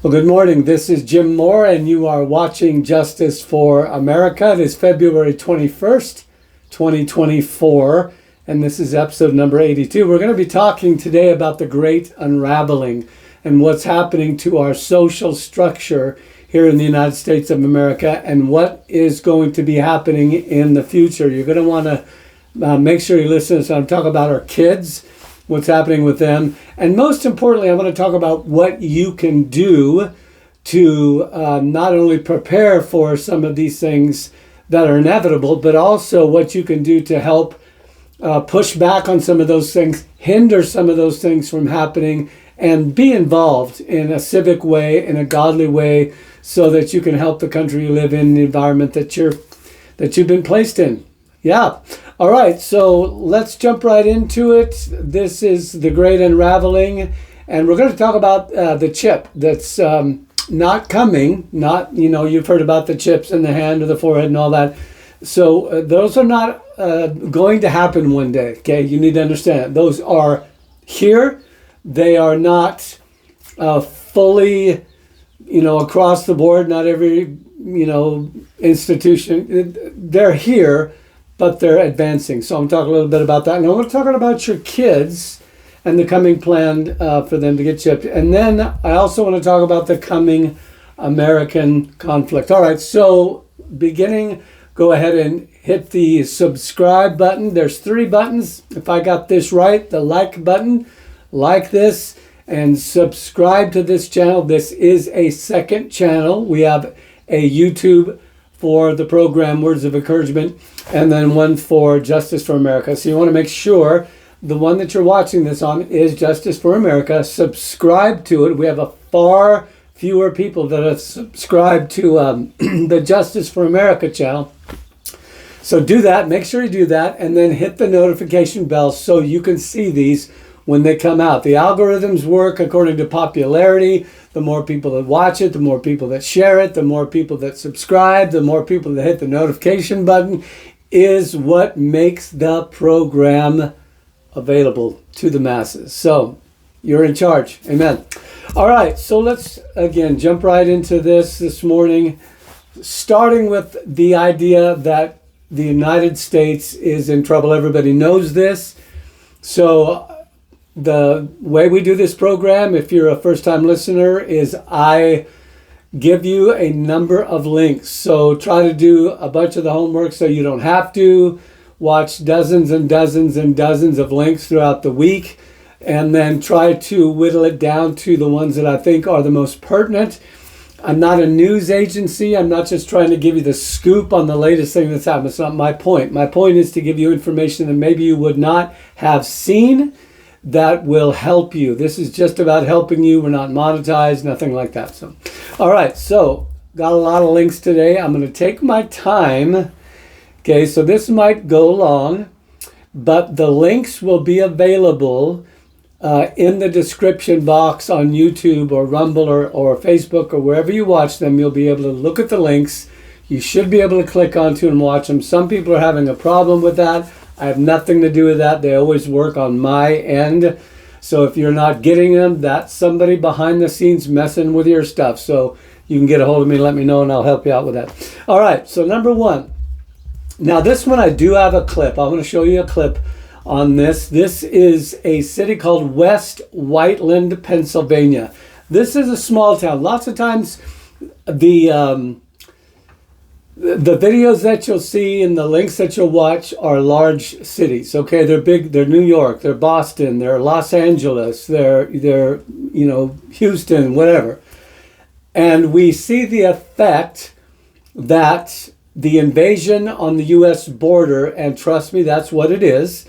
Well, good morning. This is Jim Moore, and you are watching Justice for America. It is February 21st, 2024, and this is episode number 82. We're going to be talking today about the great unraveling and what's happening to our social structure here in the United States of America and what is going to be happening in the future. You're going to want to make sure you listen to us. Talk about our kids, what's happening with them. And most importantly, I want to talk about what you can do to not only prepare for some of these things that are inevitable, but also what you can do to help push back on some of those things, hinder some of those things from happening, and be involved in a civic way, in a godly way, so that you can help the country you live in, the environment that you've been placed in. Yeah. All right, so let's jump right into it. This is the great unraveling, and we're going to talk about the chip that's not coming. You've heard about the chips in the hand or the forehead and all that. So those are not going to happen one day, okay? You need to understand. Those are here. They are not fully, across the board. Not every, institution. They're here, but they're advancing. So I'm talking a little bit about that. And I'm talking about your kids and the coming plan for them to get chipped. And then I also want to talk about the coming American conflict. All right, so go ahead and hit the subscribe button. There's 3 buttons. If I got this right, the like button, like this, and subscribe to this channel. This is a second channel. We have a YouTube for the program Words of Encouragement, and then one for Justice for America. So you want to make sure the one that you're watching this on is Justice for America. Subscribe to it. We have a far fewer people that have subscribed to the Justice for America channel. So do that. Make sure you do that, and then hit the notification bell so you can see these when they come out. The algorithms work according to popularity. The more people that watch it, the more people that share it, the more people that subscribe, the more people that hit the notification button is what makes the program available to the masses. So you're in charge. Amen. All right, so let's again jump right into this morning, starting with the idea that the United States is in trouble. Everybody knows this. So the way we do this program, if you're a first-time listener, is I give you a number of links. So try to do a bunch of the homework so you don't have to. Watch dozens and dozens and dozens of links throughout the week, and then try to whittle it down to the ones that I think are the most pertinent. I'm not a news agency. I'm not just trying to give you the scoop on the latest thing that's happened. It's not my point. My point is to give you information that maybe you would not have seen that will help you. This is just about helping you. We're not monetized, nothing like that. So, all right, so got a lot of links today. I'm going to take my time. Okay, so this might go long, but the links will be available in the description box on YouTube or Rumble or Facebook or wherever you watch them. You'll be able to look at the links. You should be able to click onto and watch them. Some people are having a problem with that. I have nothing to do with that. They always work on my end. So if you're not getting them, that's somebody behind the scenes messing with your stuff. So you can get a hold of me, let me know, and I'll help you out with that. All right, so number 1. Now this one I do have a clip. I'm going to show you a clip on this. This is a city called West Whiteland, Pennsylvania. This is a small town. Lots of times the videos that you'll see and the links that you'll watch are large cities. Okay, they're big. They're New York, they're Boston, they're Los Angeles, they're Houston, whatever. And we see the effect that the invasion on the U.S. border, and trust me, that's what it is,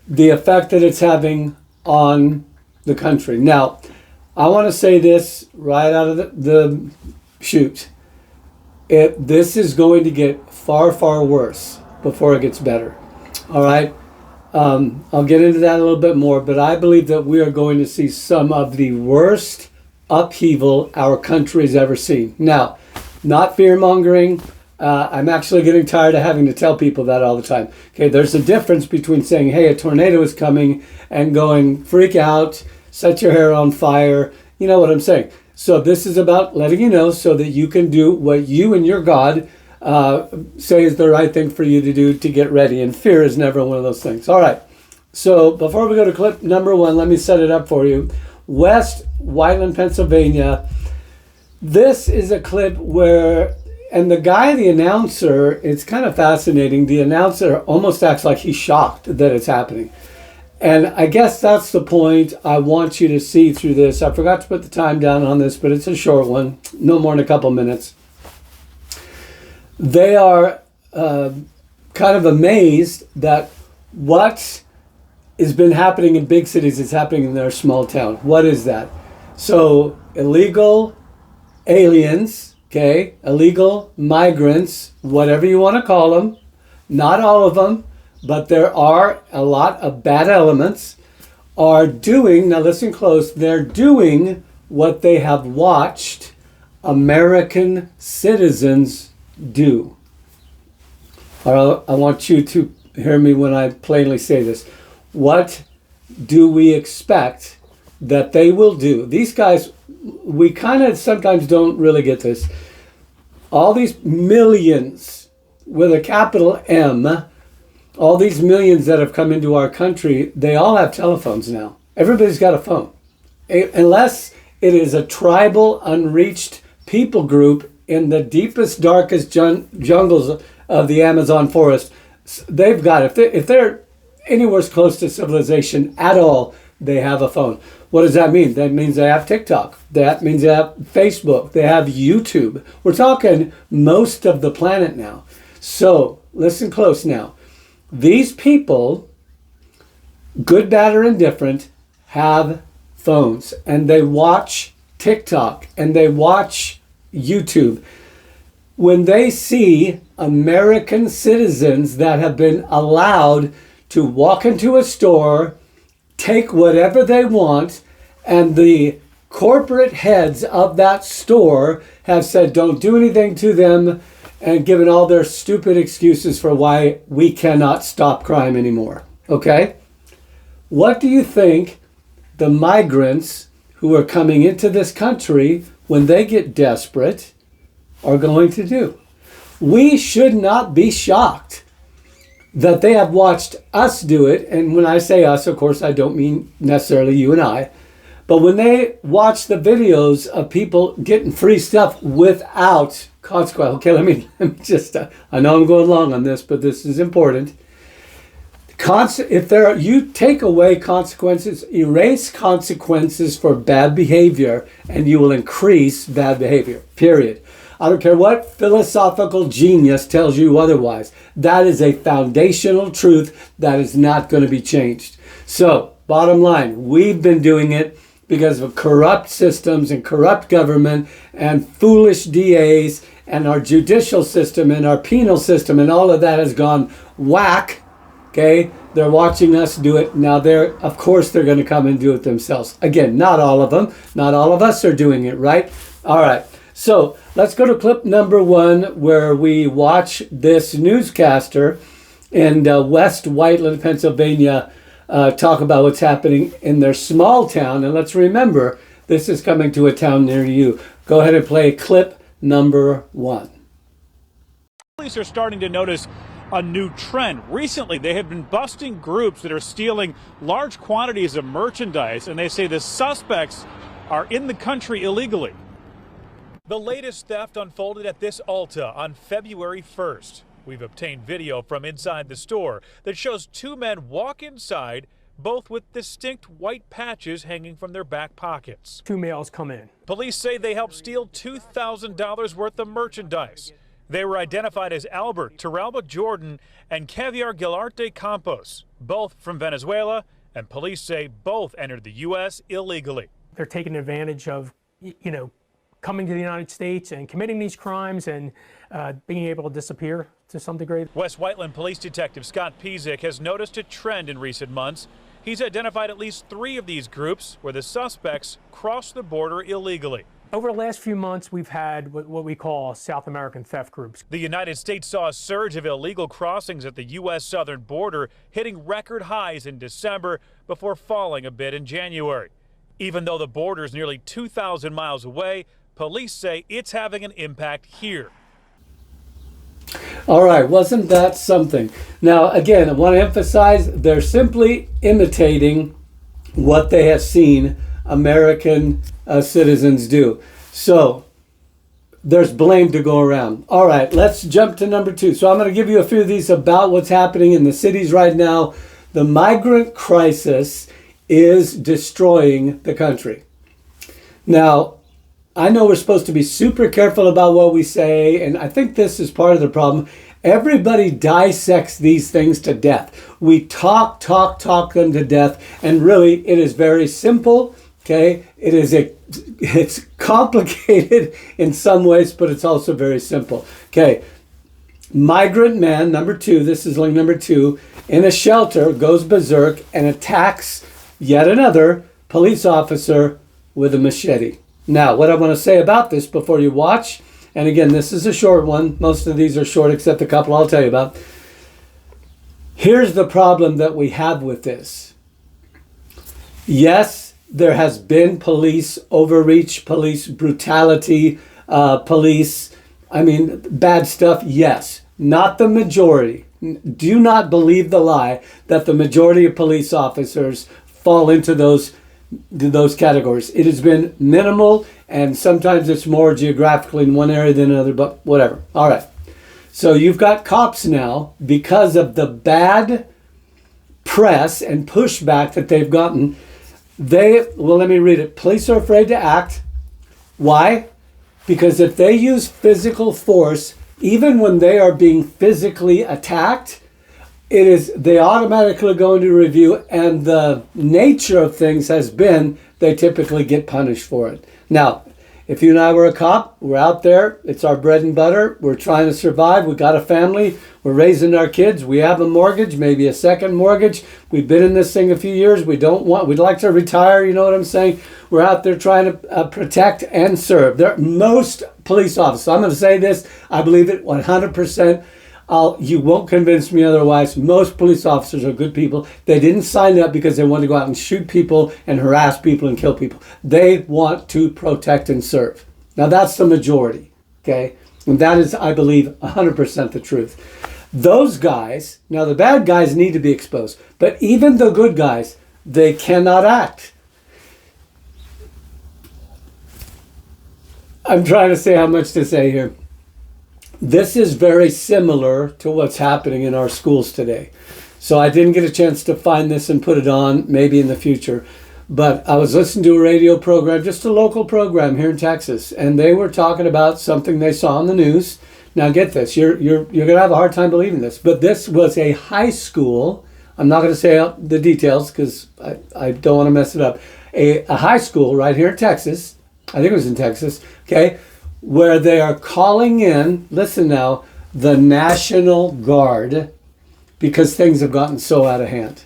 the effect that it's having on the country. Now, I want to say this right out of the chute. This is going to get far, far worse before it gets better. All right? I'll get into that a little bit more, but I believe that we are going to see some of the worst upheaval our country has ever seen. Now, not fear-mongering. I'm actually getting tired of having to tell people that all the time. Okay, there's a difference between saying, hey, a tornado is coming, and going, freak out, set your hair on fire. You know what I'm saying. So this is about letting you know so that you can do what you and your God say is the right thing for you to do to get ready. And fear is never one of those things. All right. So before we go to clip number 1, let me set it up for you. West Whiteland, Pennsylvania. This is a clip where, and the guy, the announcer, it's kind of fascinating. The announcer almost acts like he's shocked that it's happening. And I guess that's the point I want you to see through this. I forgot to put the time down on this, but it's a short one, no more than a couple minutes. They are kind of amazed that what has been happening in big cities is happening in their small town. What is that? So illegal aliens, okay, illegal migrants, whatever you want to call them, not all of them, but there are a lot of bad elements, are doing, now listen close, they're doing what they have watched American citizens do. I want you to hear me when I plainly say this. What do we expect that they will do? These guys, we kind of sometimes don't really get this. All these millions with a capital M, all these millions that have come into our country, they all have telephones now. Everybody's got a phone. Unless it is a tribal, unreached people group in the deepest, darkest jungles of the Amazon forest, they've got it. If they're anywhere close to civilization at all, they have a phone. What does that mean? That means they have TikTok. That means they have Facebook. They have YouTube. We're talking most of the planet now. So listen close now. These people, good, bad, or indifferent, have phones, and they watch TikTok and they watch YouTube. When they see American citizens that have been allowed to walk into a store, take whatever they want, and the corporate heads of that store have said don't do anything to them, and given all their stupid excuses for why we cannot stop crime anymore. Okay? What do you think the migrants who are coming into this country, when they get desperate, are going to do? We should not be shocked that they have watched us do it. And when I say us, of course, I don't mean necessarily you and I. But when they watch the videos of people getting free stuff without consequence. Okay, let me just, I know I'm going long on this, but this is important. You take away consequences, erase consequences for bad behavior, and you will increase bad behavior, period. I don't care what philosophical genius tells you otherwise. That is a foundational truth that is not going to be changed. So, bottom line, we've been doing it because of corrupt systems and corrupt government and foolish DAs, and our judicial system and our penal system and all of that has gone whack. Okay, they're watching us do it. Now of course they're going to come and do it themselves. Again, not all of them. Not all of us are doing it, right? All right. So let's go to clip number 1, where we watch this newscaster in West Whiteland, Pennsylvania, talk about what's happening in their small town. And let's remember, this is coming to a town near you. Go ahead and play clip number 1. Police are starting to notice a new trend. Recently, they have been busting groups that are stealing large quantities of merchandise, and they say the suspects are in the country illegally. The latest theft unfolded at this Ulta on February 1st. We've obtained video from inside the store that shows 2 men walk inside, both with distinct white patches hanging from their back pockets. 2 males come in. Police say they helped steal $2,000 worth of merchandise. They were identified as Albert Turalba Jordan and Caviar Gilarte Campos, both from Venezuela, and police say both entered the U.S. illegally. They're taking advantage of, coming to the United States and committing these crimes and being able to disappear to some degree. West Whiteland Police Detective Scott Pizik has noticed a trend in recent months. He's identified at least 3 of these groups where the suspects crossed the border illegally. Over the last few months, we've had what we call South American theft groups. The United States saw a surge of illegal crossings at the U.S. southern border, hitting record highs in December before falling a bit in January. Even though the border is nearly 2,000 miles away, police say it's having an impact here. All right, wasn't that something? Now, again, I want to emphasize they're simply imitating what they have seen American citizens do. So there's blame to go around. All right, let's jump to number 2. So I'm going to give you a few of these about what's happening in the cities right now. The migrant crisis is destroying the country. Now, I know we're supposed to be super careful about what we say, and I think this is part of the problem. Everybody dissects these things to death. We talk them to death, and really it is very simple, okay? It's complicated in some ways, but it's also very simple. Okay, migrant man, number 2, this is link number 2, in a shelter goes berserk and attacks yet another police officer with a machete. Now, what I want to say about this before you watch, and again, this is a short one. Most of these are short except a couple I'll tell you about. Here's the problem that we have with this. Yes, there has been police overreach, police brutality, bad stuff. Yes, not the majority. Do not believe the lie that the majority of police officers fall into those categories. It has been minimal, and sometimes it's more geographically in one area than another, but whatever. All right. So you've got cops now, because of the bad press and pushback that they've gotten. Let me read it. Police are afraid to act. Why? Because if they use physical force, even when they are being physically attacked, they automatically go into review, and the nature of things has been they typically get punished for it. Now, if you and I were a cop, we're out there, it's our bread and butter, we're trying to survive, we got a family, we're raising our kids, we have a mortgage, maybe a second mortgage, we've been in this thing a few years, we'd like to retire, you know what I'm saying? We're out there trying to protect and serve. Most police officers, I'm going to say this, I believe it 100%. You won't convince me otherwise. Most police officers are good people. They didn't sign up because they want to go out and shoot people and harass people and kill people. They want to protect and serve. Now that's the majority, okay? And that is, I believe, 100% the truth. Those guys, now the bad guys need to be exposed, but even the good guys, they cannot act. I'm trying to say how much to say here. This is very similar to what's happening in our schools today. So I didn't get a chance to find this and put it on, maybe in the future. But I was listening to a radio program, just a local program here in Texas, and they were talking about something they saw on the news. Now get this, you're going to have a hard time believing this, but this was a high school. I'm not going to say the details because I don't want to mess it up. A high school right here in Texas, I think it was in Texas, okay, where they are calling in, listen now, the National Guard because things have gotten so out of hand.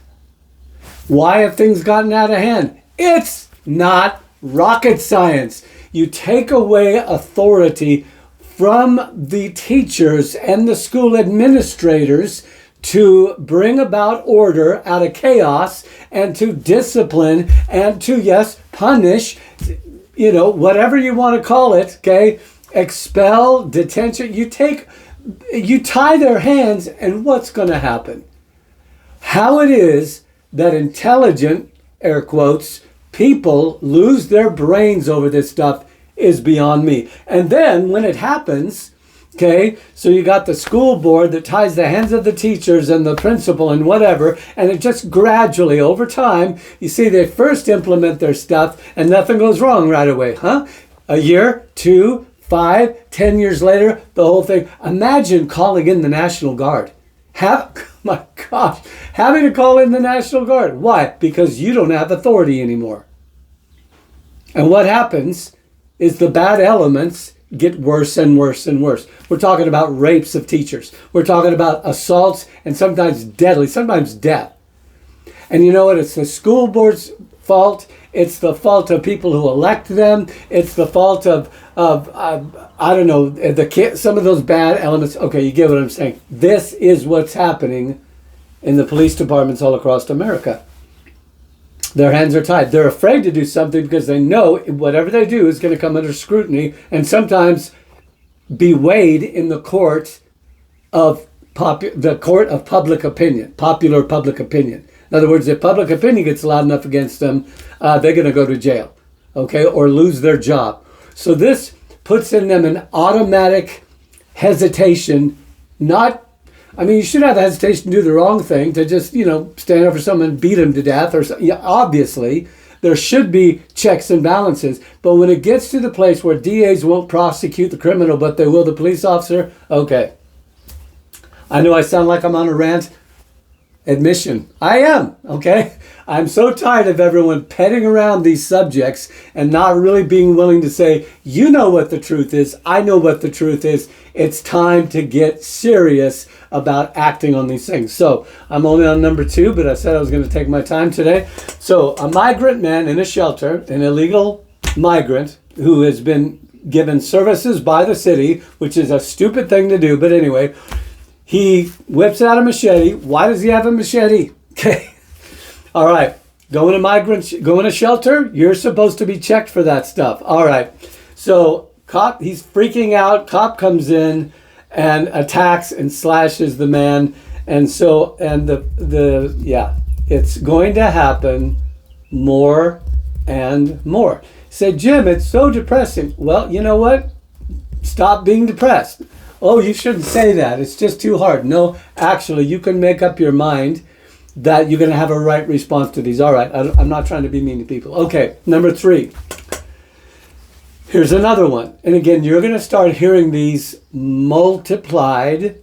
Why have things gotten out of hand? It's not rocket science. You take away authority from the teachers and the school administrators to bring about order out of chaos and to discipline and to, yes, punish, whatever you want to call it, okay? Expel, detention. You tie their hands, and what's going to happen? How it is that intelligent, air quotes, people lose their brains over this stuff is beyond me. And then when it happens, okay, so you got the school board that ties the hands of the teachers and the principal and whatever, and it just gradually over time, you see they first implement their stuff and nothing goes wrong right away, huh? A year, 2, 5, 10 years later, the whole thing. Imagine calling in the National Guard. My gosh, having to call in the National Guard. Why? Because you don't have authority anymore. And what happens is the bad elements get worse and worse and worse. We're talking about rapes of teachers. We're talking about assaults and sometimes deadly, sometimes death. And you know what? It's the school board's fault. It's the fault of people who elect them. It's the fault of I don't know, some of those bad elements. Okay, you get what I'm saying. This is what's happening in the police departments all across America. Their hands are tied. They're afraid to do something because they know whatever they do is going to come under scrutiny and sometimes be weighed in the court of public opinion, popular public opinion. In other words, if public opinion gets loud enough against them, they're going to go to jail, okay, or lose their job. So this puts in them an automatic hesitation. You should have the hesitation to do the wrong thing, to just, stand up for someone and beat them to death. Obviously, there should be checks and balances. But when it gets to the place where DAs won't prosecute the criminal, but they will the police officer, okay. I know I sound like I'm on a rant. Admission. I am, okay? I'm so tired of everyone petting around these subjects and not really being willing to say, you know what the truth is, I know what the truth is. It's time to get serious about acting on these things. So I'm only on number 2, but I said I was going to take my time today. So a migrant man in a shelter, an illegal migrant who has been given services by the city, which is a stupid thing to do, but anyway, he whips out a machete. Why does he have a machete? Okay. All right. Go in a shelter. You're supposed to be checked for that stuff. All right. So he's freaking out. Cop comes in and attacks and slashes the man. And it's going to happen more and more. He said, Jim, it's so depressing. Well, you know what? Stop being depressed. Oh, you shouldn't say that. It's just too hard. No, actually, you can make up your mind that you're going to have a right response to these. All right, I'm not trying to be mean to people. Okay, number 3. Here's another one. And again, you're going to start hearing these multiplied.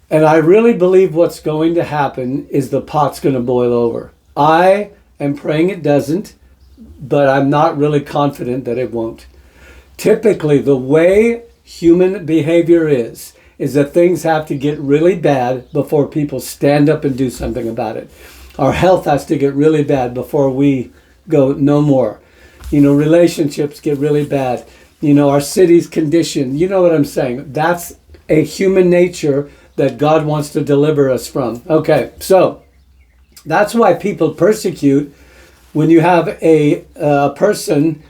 And I really believe what's going to happen is the pot's going to boil over. I am praying it doesn't, but I'm not really confident that it won't. Typically, the way human behavior is that things have to get really bad before people stand up and do something about it. Our health has to get really bad before we go no more. Relationships get really bad. Our city's condition. You know what I'm saying? That's a human nature that God wants to deliver us from. Okay, so that's why people persecute when you have a person.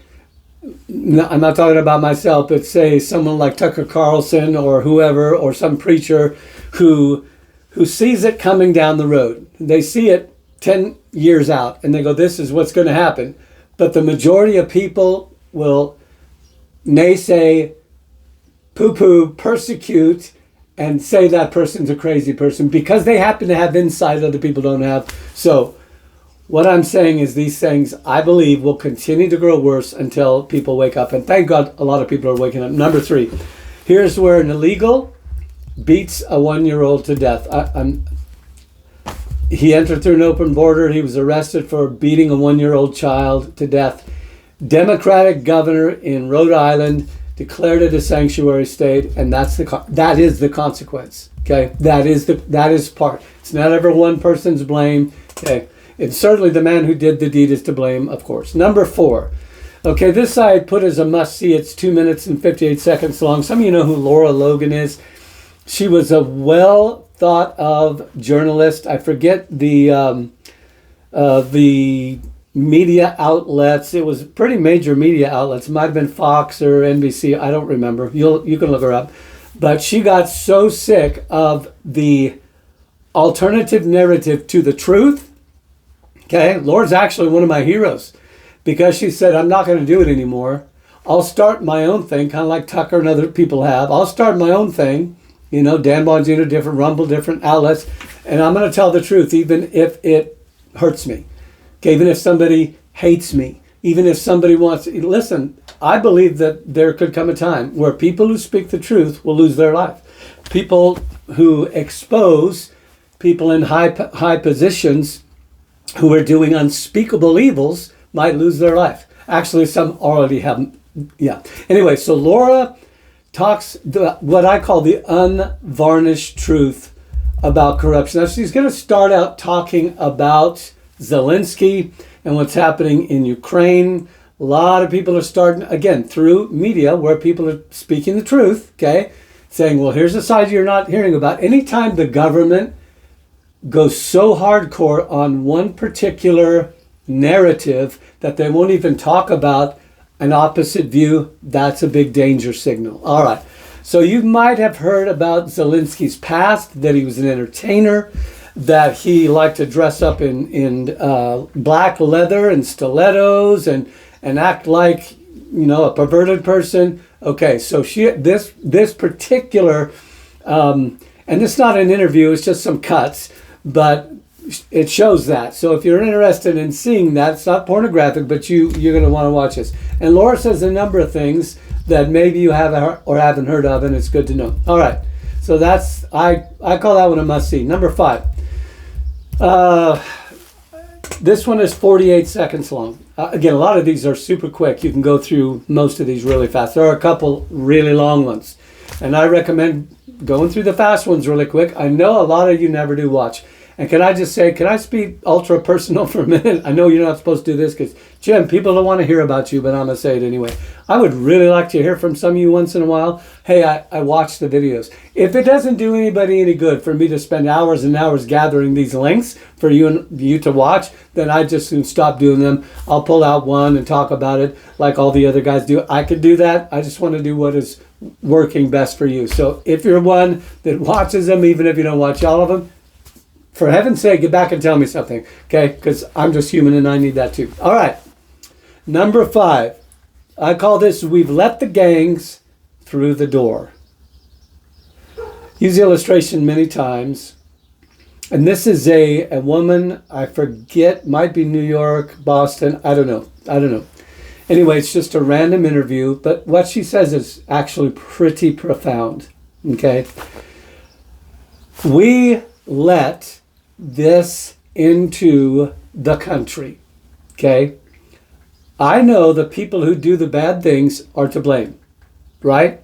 No, I'm not talking about myself, but say someone like Tucker Carlson or whoever, or some preacher who sees it coming down the road. They see it 10 years out and they go, this is what's going to happen. But the majority of people will naysay, poo-poo, persecute, and say that person's a crazy person because they happen to have insight other people don't have. So what I'm saying is these things, I believe, will continue to grow worse until people wake up. And thank God a lot of people are waking up. Number 3, here's where an illegal beats a 1-year-old to death. He entered through an open border. He was arrested for beating a 1-year-old child to death. Democratic governor in Rhode Island declared it a sanctuary state, and that is the consequence. Okay, that is part. It's not ever one person's blame. Okay. It's certainly the man who did the deed is to blame, of course. Number 4. Okay, this I put as a must-see. It's 2 minutes and 58 seconds long. Some of you know who Laura Logan is. She was a well-thought-of journalist. I forget the media outlets. It was pretty major media outlets. It might have been Fox or NBC. I don't remember. You can look her up. But she got so sick of the alternative narrative to the truth. Okay, Laura's actually one of my heroes because she said, I'm not going to do it anymore. I'll start my own thing, kind of like Tucker and other people have. I'll start my own thing, Dan Bongino, different Rumble, different outlets, and I'm going to tell the truth even if it hurts me. Okay, even if somebody hates me, even if somebody wants to. Listen, I believe that there could come a time where people who speak the truth will lose their life. People who expose people in high positions who are doing unspeakable evils might lose their life. Actually, some already have. Yeah. Anyway, so Laura talks what I call the unvarnished truth about corruption. Now, she's going to start out talking about Zelensky and what's happening in Ukraine. A lot of people are starting, again, through media where people are speaking the truth, okay? Saying, well, here's a side you're not hearing about. Anytime the government goes so hardcore on one particular narrative that they won't even talk about an opposite view, that's a big danger signal. All right. So you might have heard about Zelensky's past, that he was an entertainer, that he liked to dress up in black leather and stilettos and act like, a perverted person. Okay, so this particular, and it's not an interview, it's just some cuts, but it shows that. So if you're interested in seeing that, it's not pornographic, but you're going to want to watch this. And Laura says a number of things that maybe you have or haven't heard of, and it's good to know. All right, so that's, I call that one a must-see. Number 5. This one is 48 seconds long. Again, a lot of these are super quick. You can go through most of these really fast. There are a couple really long ones, and I recommend going through the fast ones really quick. I know a lot of you never do watch. And can I speak ultra personal for a minute? I know you're not supposed to do this because, Jim, people don't want to hear about you, but I'm going to say it anyway. I would really like to hear from some of you once in a while. Hey, I watched the videos. If it doesn't do anybody any good for me to spend hours and hours gathering these links for you to watch, then I just soon stop doing them. I'll pull out one and talk about it like all the other guys do. I could do that. I just want to do what is working best for you. So if you're one that watches them, even if you don't watch all of them, for heaven's sake, get back and tell me something, okay? Because I'm just human and I need that too. All right, number 5. I call this, we've let the gangs through the door. Use the illustration many times. And this is a woman, I forget, might be New York, Boston, I don't know. Anyway, it's just a random interview, but what she says is actually pretty profound, okay? We let this into the country, okay? I know the people who do the bad things are to blame, right?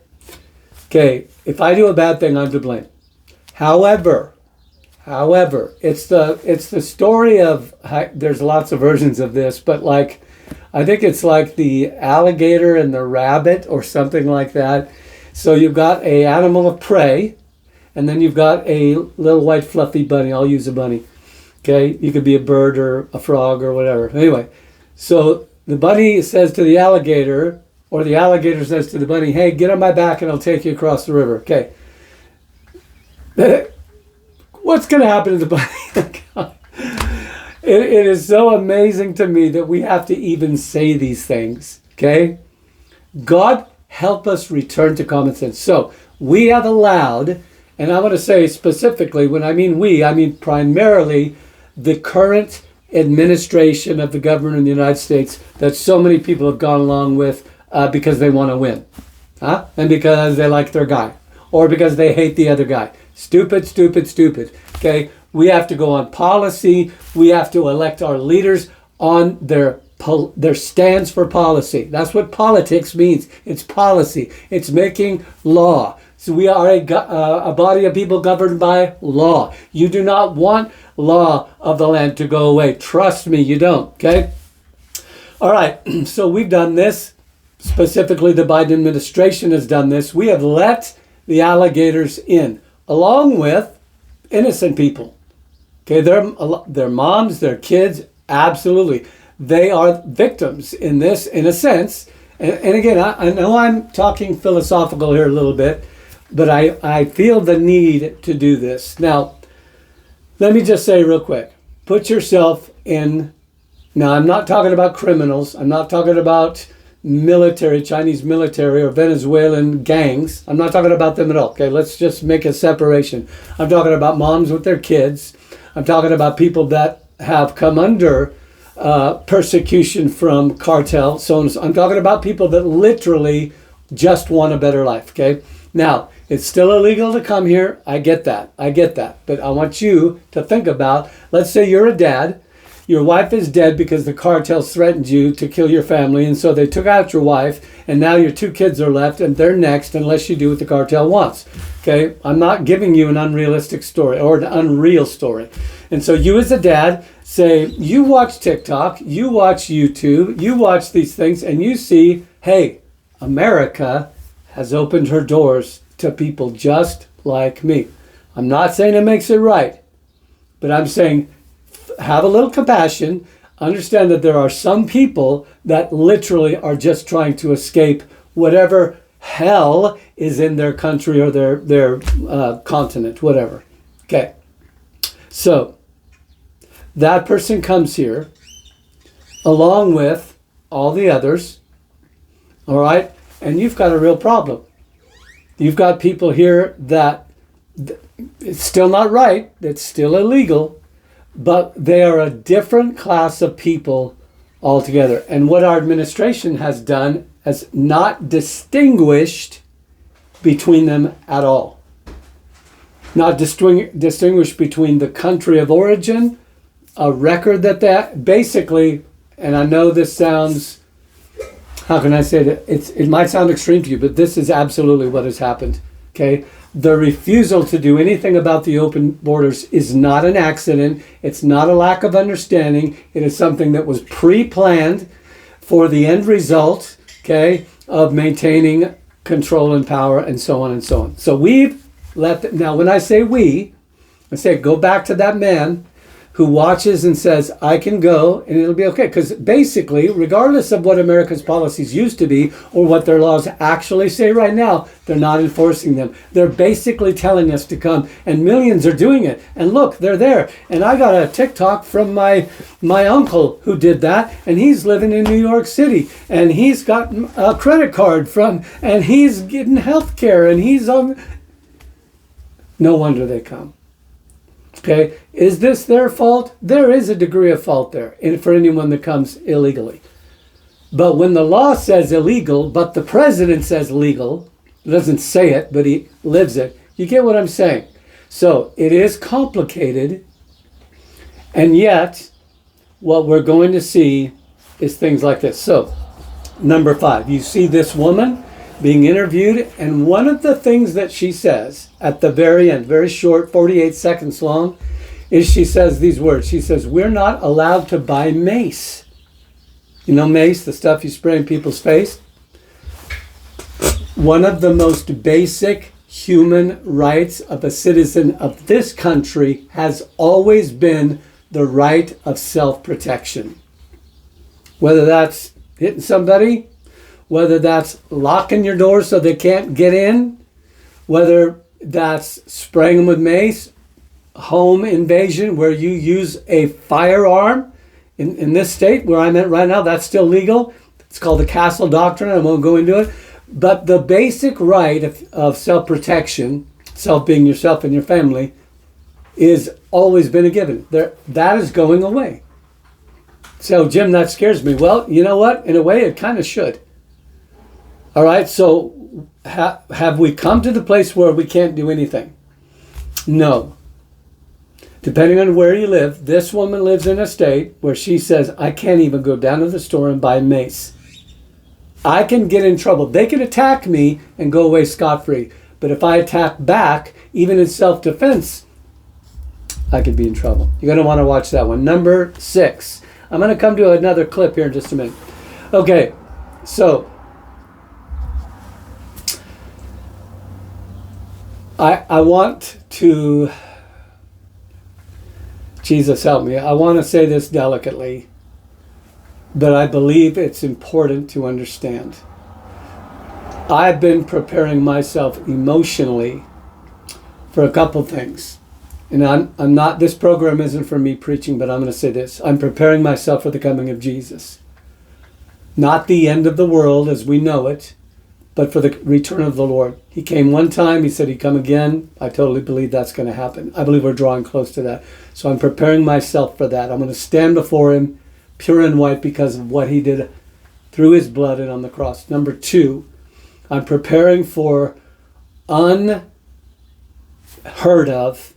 Okay, if I do a bad thing, I'm to blame. However, it's the story of, there's lots of versions of this, but like, I think it's like the alligator and the rabbit or something like that. So you've got a animal of prey, and then you've got a little white fluffy bunny. I'll use a bunny. Okay, you could be a bird or a frog or whatever. Anyway, so the bunny says to the alligator, or the alligator says to the bunny, hey, get on my back and I'll take you across the river. Okay. What's going to happen to the bunny? It is so amazing to me that we have to even say these things. Okay? God help us return to common sense. So we have allowed, and I want to say specifically, when I mean we, I mean primarily the current administration of the government in the United States that so many people have gone along with because they want to win. And because they like their guy. Or because they hate the other guy. Stupid, stupid, stupid. Okay? We have to go on policy. We have to elect our leaders on their stands for policy. That's what politics means. It's policy. It's making law. So we are a body of people governed by law. You do not want law of the land to go away. Trust me, you don't. Okay? All right. So we've done this. Specifically, the Biden administration has done this. We have let the alligators in, along with innocent people. Okay, their moms, their kids, absolutely. They are victims in this, in a sense. And again, I know I'm talking philosophical here a little bit, but I feel the need to do this. Now, let me just say real quick, put yourself in, now I'm not talking about criminals, I'm not talking about military, Chinese military or Venezuelan gangs. I'm not talking about them at all. Okay, let's just make a separation. I'm talking about moms with their kids. I'm talking about people that have come under persecution from cartel. So I'm talking about people that literally just want a better life. Okay, now it's still illegal to come here. I get that. But I want you to think about, let's say you're a dad. Your wife is dead because the cartels threatened you to kill your family, and so they took out your wife, and now your 2 kids are left, and they're next unless you do what the cartel wants. Okay? I'm not giving you an unrealistic story or an unreal story. And so you as a dad say, you watch TikTok, you watch YouTube, you watch these things, and you see, hey, America has opened her doors to people just like me. I'm not saying it makes it right, but I'm saying have a little compassion, understand that there are some people that literally are just trying to escape whatever hell is in their country or their continent, whatever. Okay. So that person comes here along with all the others, all right? And you've got a real problem. You've got people here that it's still not right, it's still illegal, but they are a different class of people altogether. And what our administration has done has not distinguished between them at all. Not distinguished between the country of origin, a record that basically, and I know this sounds, how can I say that? It might sound extreme to you, but this is absolutely what has happened. Okay? The refusal to do anything about the open borders is not an accident. It's not a lack of understanding. It is something that was pre-planned for the end result, okay, of maintaining control and power and so on and so on. So we've let, now when I say we, I say go back to that man who watches and says, I can go and it'll be okay. Because basically, regardless of what America's policies used to be or what their laws actually say right now, they're not enforcing them. They're basically telling us to come, and millions are doing it. And look, they're there. And I got a TikTok from my uncle who did that, and he's living in New York City, and he's got a credit card from, and he's getting health care, and he's on. No wonder they come. Okay, is this their fault? There is a degree of fault there for anyone that comes illegally. But when the law says illegal, but the president says legal, doesn't say it, but he lives it, you get what I'm saying. So it is complicated, and yet what we're going to see is things like this. So, number 5, you see this woman being interviewed, and one of the things that she says at the very end, very short, 48 seconds long, is she says these words. She says, we're not allowed to buy MACE. You know MACE, the stuff you spray in people's face? One of the most basic human rights of a citizen of this country has always been the right of self-protection. Whether that's hitting somebody, whether that's locking your door so they can't get in, whether that's spraying them with mace, home invasion where you use a firearm. In this state where I'm at right now, that's still legal. It's called the Castle Doctrine. I won't go into it. But the basic right of self-protection, self being yourself and your family, is always been a given. That is going away. So, Jim, that scares me. Well, you know what? In a way, it kind of should. All right, so have we come to the place where we can't do anything? No. Depending on where you live, this woman lives in a state where she says, I can't even go down to the store and buy mace. I can get in trouble. They can attack me and go away scot-free. But if I attack back, even in self-defense, I could be in trouble. You're going to want to watch that one. Number 6. I'm going to come to another clip here in just a minute. Okay, so I want to, Jesus help me, I want to say this delicately, but I believe it's important to understand. I've been preparing myself emotionally for a couple things. And I'm not, this program isn't for me preaching, but I'm going to say this. I'm preparing myself for the coming of Jesus. Not the end of the world as we know it, but for the return of the Lord. He came one time, he said he'd come again. I totally believe that's going to happen. I believe we're drawing close to that. So I'm preparing myself for that. I'm going to stand before him pure and white because of what he did through his blood and on the cross. Number 2, I'm preparing for unheard of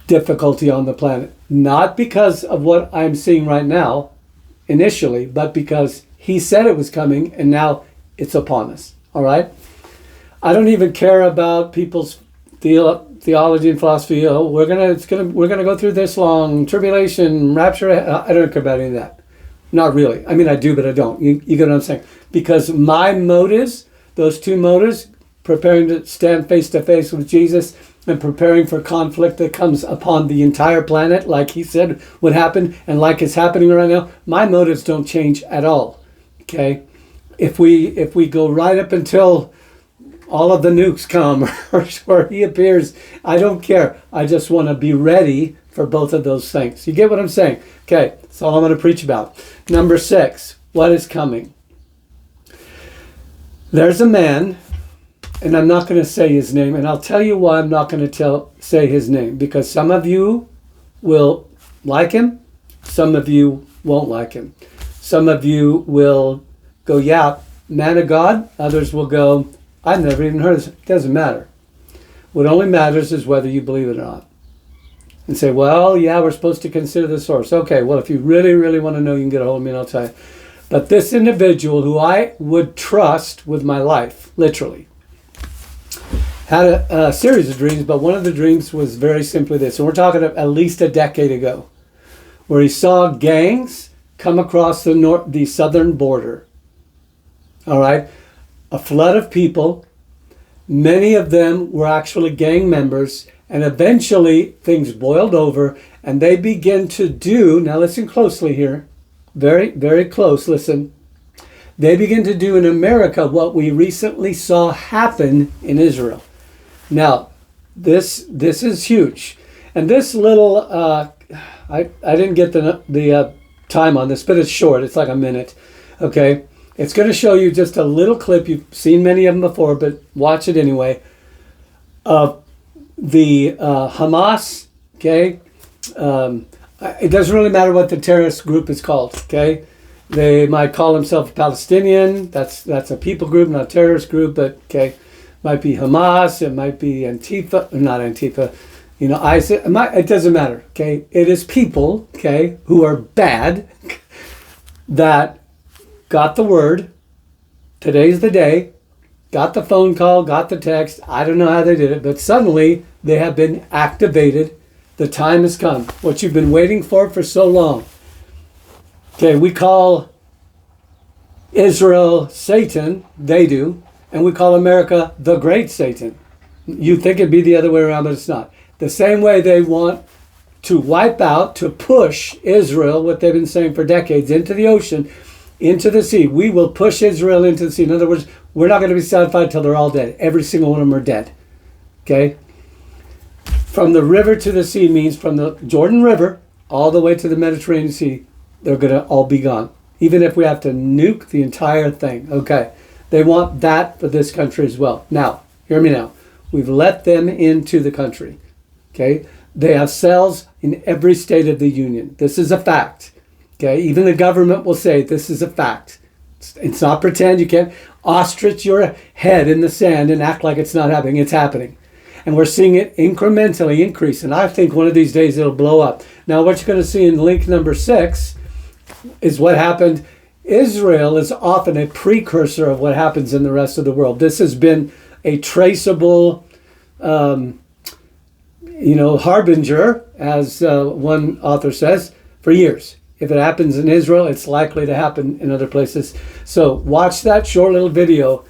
difficulty on the planet. Not because of what I'm seeing right now, initially, but because he said it was coming and now it's upon us. All right? I don't even care about people's theology and philosophy. Oh, we're gonna go through this long tribulation, rapture. I don't care about any of that. Not really. I mean, I do, but I don't. You get what I'm saying? Because my motives, those 2 motives, preparing to stand face to face with Jesus and preparing for conflict that comes upon the entire planet, like he said would happen, and like is happening right now, my motives don't change at all. Okay? If we go right up until all of the nukes come or he appears, I don't care. I just want to be ready for both of those things. You get what I'm saying? Okay, that's all I'm going to preach about. Number 6, what is coming? There's a man, and I'm not going to say his name, and I'll tell you why I'm not going to say his name, because some of you will like him, some of you won't like him. Some of you will go, yeah, man of God. Others will go, I've never even heard of this. It doesn't matter. What only matters is whether you believe it or not. And say, well, yeah, we're supposed to consider the source. Okay, well, if you really, really want to know, you can get a hold of me and I'll tell you. But this individual who I would trust with my life, literally, had a series of dreams, but one of the dreams was very simply this. And we're talking at least a decade ago, where he saw gangs come across the southern border. All right? A flood of people. Many of them were actually gang members. And eventually things boiled over and they began to do, now listen closely here, very, very close, listen. They begin to do in America what we recently saw happen in Israel. Now, this is huge. And this little, I didn't get the time on this, but it's short. It's like a minute. Okay? It's going to show you just a little clip. You've seen many of them before, but watch it anyway. The Hamas, okay? It doesn't really matter what the terrorist group is called, okay? They might call themselves Palestinian. That's a people group, not a terrorist group, but okay. Might be Hamas, it might be Antifa, not Antifa, ISIS. It doesn't matter, okay? It is people, okay, who are bad that got the word, today's the day, got the phone call, got the text. I don't know how they did it, but suddenly they have been activated. The time has come. What you've been waiting for so long. Okay, we call Israel Satan, they do, and we call America the Great Satan. You think it'd be the other way around, but it's not. The same way they want to wipe out, to push Israel, what they've been saying for decades, into the ocean, into the sea. We will push Israel into the sea. In other words, we're not going to be satisfied until they're all dead. Every single one of them are dead. Okay? From the river to the sea means from the Jordan River all the way to the Mediterranean Sea, they're going to all be gone. Even if we have to nuke the entire thing. Okay. They want that for this country as well. Now, hear me now. We've let them into the country. Okay? They have cells in every state of the union. This is a fact. Okay? Even the government will say this is a fact. It's not pretend. You can't ostrich your head in the sand and act like it's not happening. It's happening. And we're seeing it incrementally increase. And I think one of these days it'll blow up. Now, what you're going to see in link number 6 is what happened. Israel is often a precursor of what happens in the rest of the world. This has been a traceable, harbinger, as one author says, for years. If it happens in Israel, it's likely to happen in other places. So watch that short little video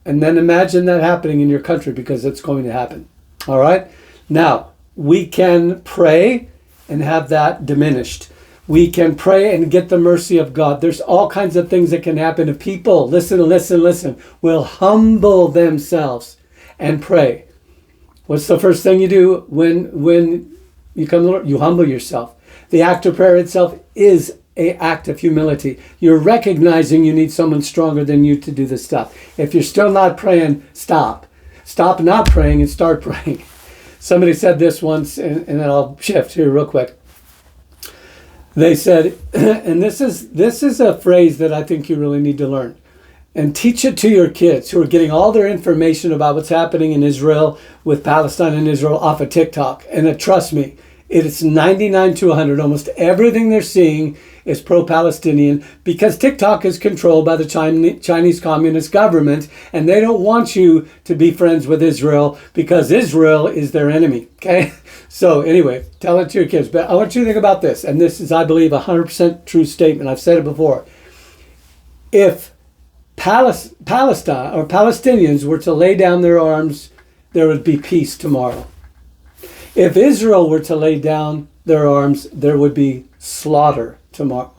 and then imagine that happening in your country, because it's going to happen. All right? Now, we can pray and have that diminished. We can pray and get the mercy of God. There's all kinds of things that can happen if people, listen, will humble themselves and pray. What's the first thing you do when you come to the Lord? You humble yourself. The act of prayer itself is an act of humility. You're recognizing you need someone stronger than you to do this stuff. If you're still not praying, stop. Stop not praying and start praying. Somebody said this once, and then I'll shift here real quick. They said, and this is a phrase that I think you really need to learn, and teach it to your kids who are getting all their information about what's happening in Israel with Palestine and Israel off of TikTok. And trust me, it's 99 to 100. Almost everything they're seeing is pro-Palestinian, because TikTok is controlled by the Chinese Communist government, and they don't want you to be friends with Israel because Israel is their enemy. Okay? So anyway, tell it to your kids. But I want you to think about this, and this is, I believe, a 100% true statement. I've said it before. If Palestine or Palestinians were to lay down their arms, there would be peace tomorrow. If Israel were to lay down their arms, there would be slaughter tomorrow.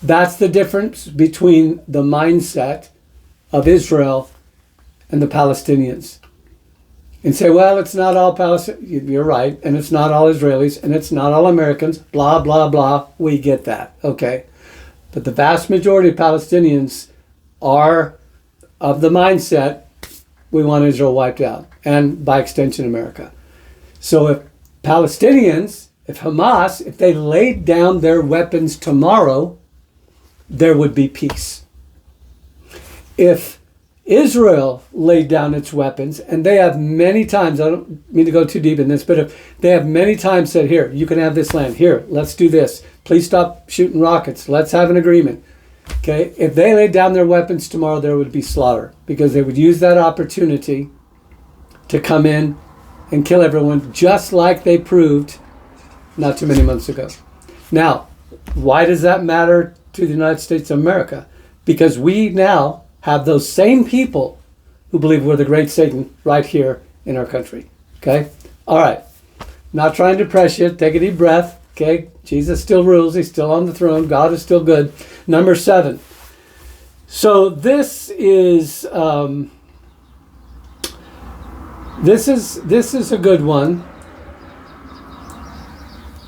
That's the difference between the mindset of Israel and the Palestinians. And say, well, it's not all Palestinians. You're right. And it's not all Israelis. And it's not all Americans. Blah, blah, blah. We get that. Okay. But the vast majority of Palestinians are of the mindset, we want Israel wiped out. And by extension, America. So if Palestinians, if Hamas, if they laid down their weapons tomorrow, there would be peace. If Israel laid down its weapons, and they have many times, I don't mean to go too deep in this, but if they have many times said, here, you can have this land. Here, let's do this. Please stop shooting rockets. Let's have an agreement. Okay? If they laid down their weapons tomorrow, there would be slaughter, because they would use that opportunity to come in and kill everyone, just like they proved not too many months ago. Now, why does that matter to the United States of America? Because we now have those same people who believe we're the great Satan right here in our country. Okay? All right. Not trying to press you. Take a deep breath. Okay? Jesus still rules. He's still on the throne. God is still good. Number 7. So this is this is a good one.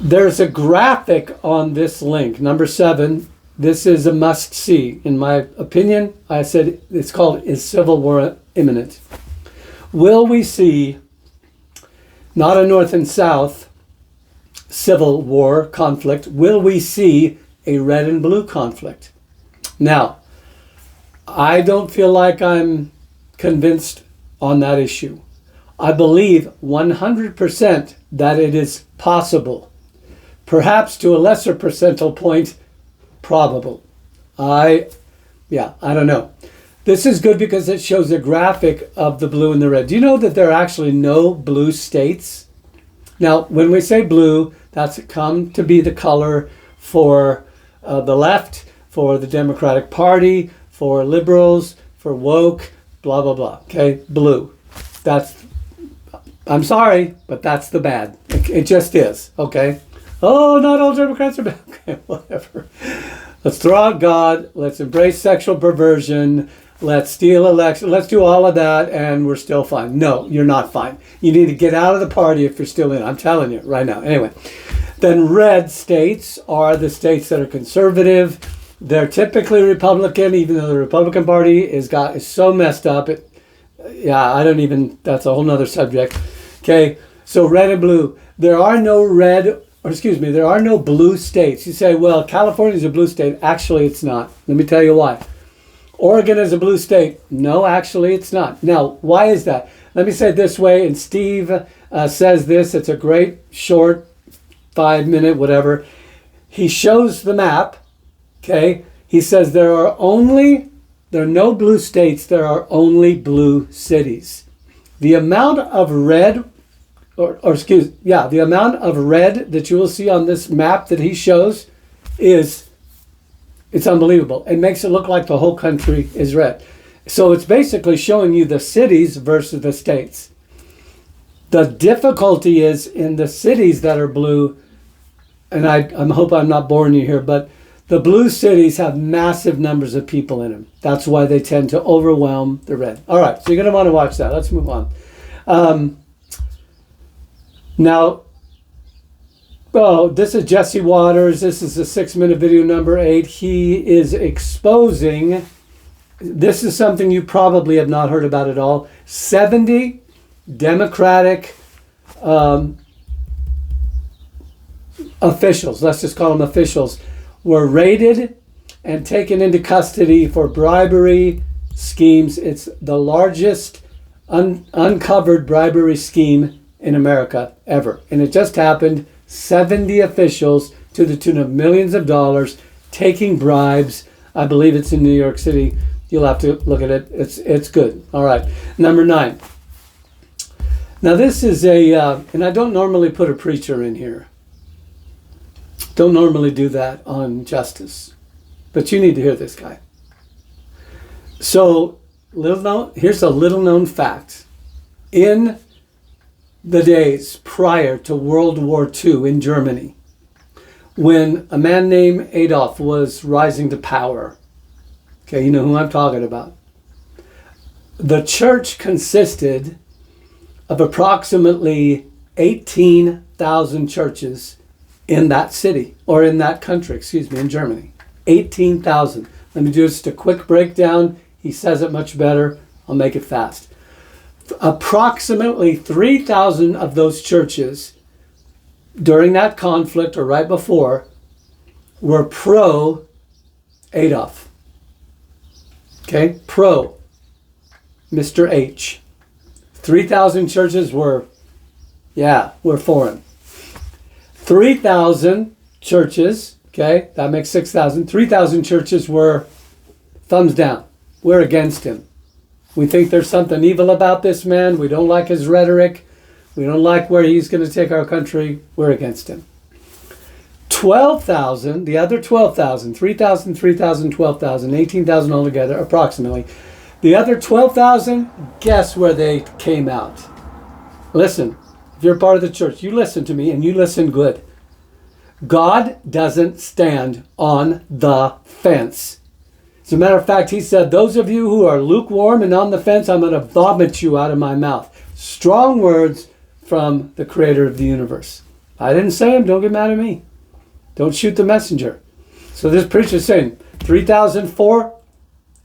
There's a graphic on this link. Number 7. This is a must-see. In my opinion, I said it's called Is Civil War Imminent? Will we see not a North and South civil war conflict? Will we see a red and blue conflict? Now, I don't feel like I'm convinced on that issue. I believe 100% that it is possible. Perhaps to a lesser percentile point, probable. I don't know. This is good because it shows a graphic of the blue and the red. Do you know that there are actually no blue states? Now, when we say blue, that's come to be the color for the left, for the Democratic Party, for liberals, for woke, blah, blah, blah. Okay, blue. I'm sorry, but that's the bad. It just is, okay? Oh, not all Democrats are bad. Okay, whatever. Let's throw out God. Let's embrace sexual perversion. Let's steal elections. Let's do all of that, and we're still fine. No, you're not fine. You need to get out of the party if you're still in. I'm telling you right now. Anyway, then red states are the states that are conservative. They're typically Republican, even though the Republican Party is so messed up. That's a whole nother subject. Okay, so red and blue. There are no blue states. You say, well, California is a blue state. Actually, it's not. Let me tell you why. Oregon is a blue state. No, actually, it's not. Now, why is that? Let me say it this way, and Steve says this. It's a great, short, 5-minute, whatever. He shows the map, okay? He says there are no blue states. There are only blue cities. The amount of red the amount of red that you will see on this map that he shows it's unbelievable. It makes it look like the whole country is red. So it's basically showing you the cities versus the states. The difficulty is in the cities that are blue, and I hope I'm not boring you here, but the blue cities have massive numbers of people in them. That's why they tend to overwhelm the red. All right, so you're going to want to watch that. Let's move on. Now, this is Jesse Waters. This is a 6-minute video, number 8. He is exposing, this is something you probably have not heard about at all, 70 Democratic officials, let's just call them officials, were raided and taken into custody for bribery schemes. It's the largest uncovered bribery scheme in America ever. And it just happened. 70 officials to the tune of millions of dollars taking bribes. I believe it's in New York City. You'll have to look at it. It's good. All right. Number 9. Now this is and I don't normally put a preacher in here. Don't normally do that on justice. But you need to hear this guy. So, here's a little known fact. In the days prior to World War II in Germany, when a man named Adolf was rising to power. Okay, you know who I'm talking about. The church consisted of approximately 18,000 churches in that city, or in that country, in Germany. 18,000. Let me do just a quick breakdown. He says it much better. I'll make it fast. Approximately 3,000 of those churches during that conflict or right before were pro Adolf. Okay, pro Mr. H. 3,000 churches were for him. 3,000 churches, okay, that makes 6,000. 3,000 churches were thumbs down. We're against him. We think there's something evil about this man. We don't like his rhetoric. We don't like where he's going to take our country. We're against him. 12,000, the other 12,000, 3,000, 3,000, 12,000, 18,000 altogether, approximately. The other 12,000, guess where they came out? Listen, if you're part of the church, you listen to me and you listen good. God doesn't stand on the fence. As a matter of fact, he said, those of you who are lukewarm and on the fence, I'm going to vomit you out of my mouth. Strong words from the creator of the universe. I didn't say them. Don't get mad at me. Don't shoot the messenger. So this preacher is saying 3,000 for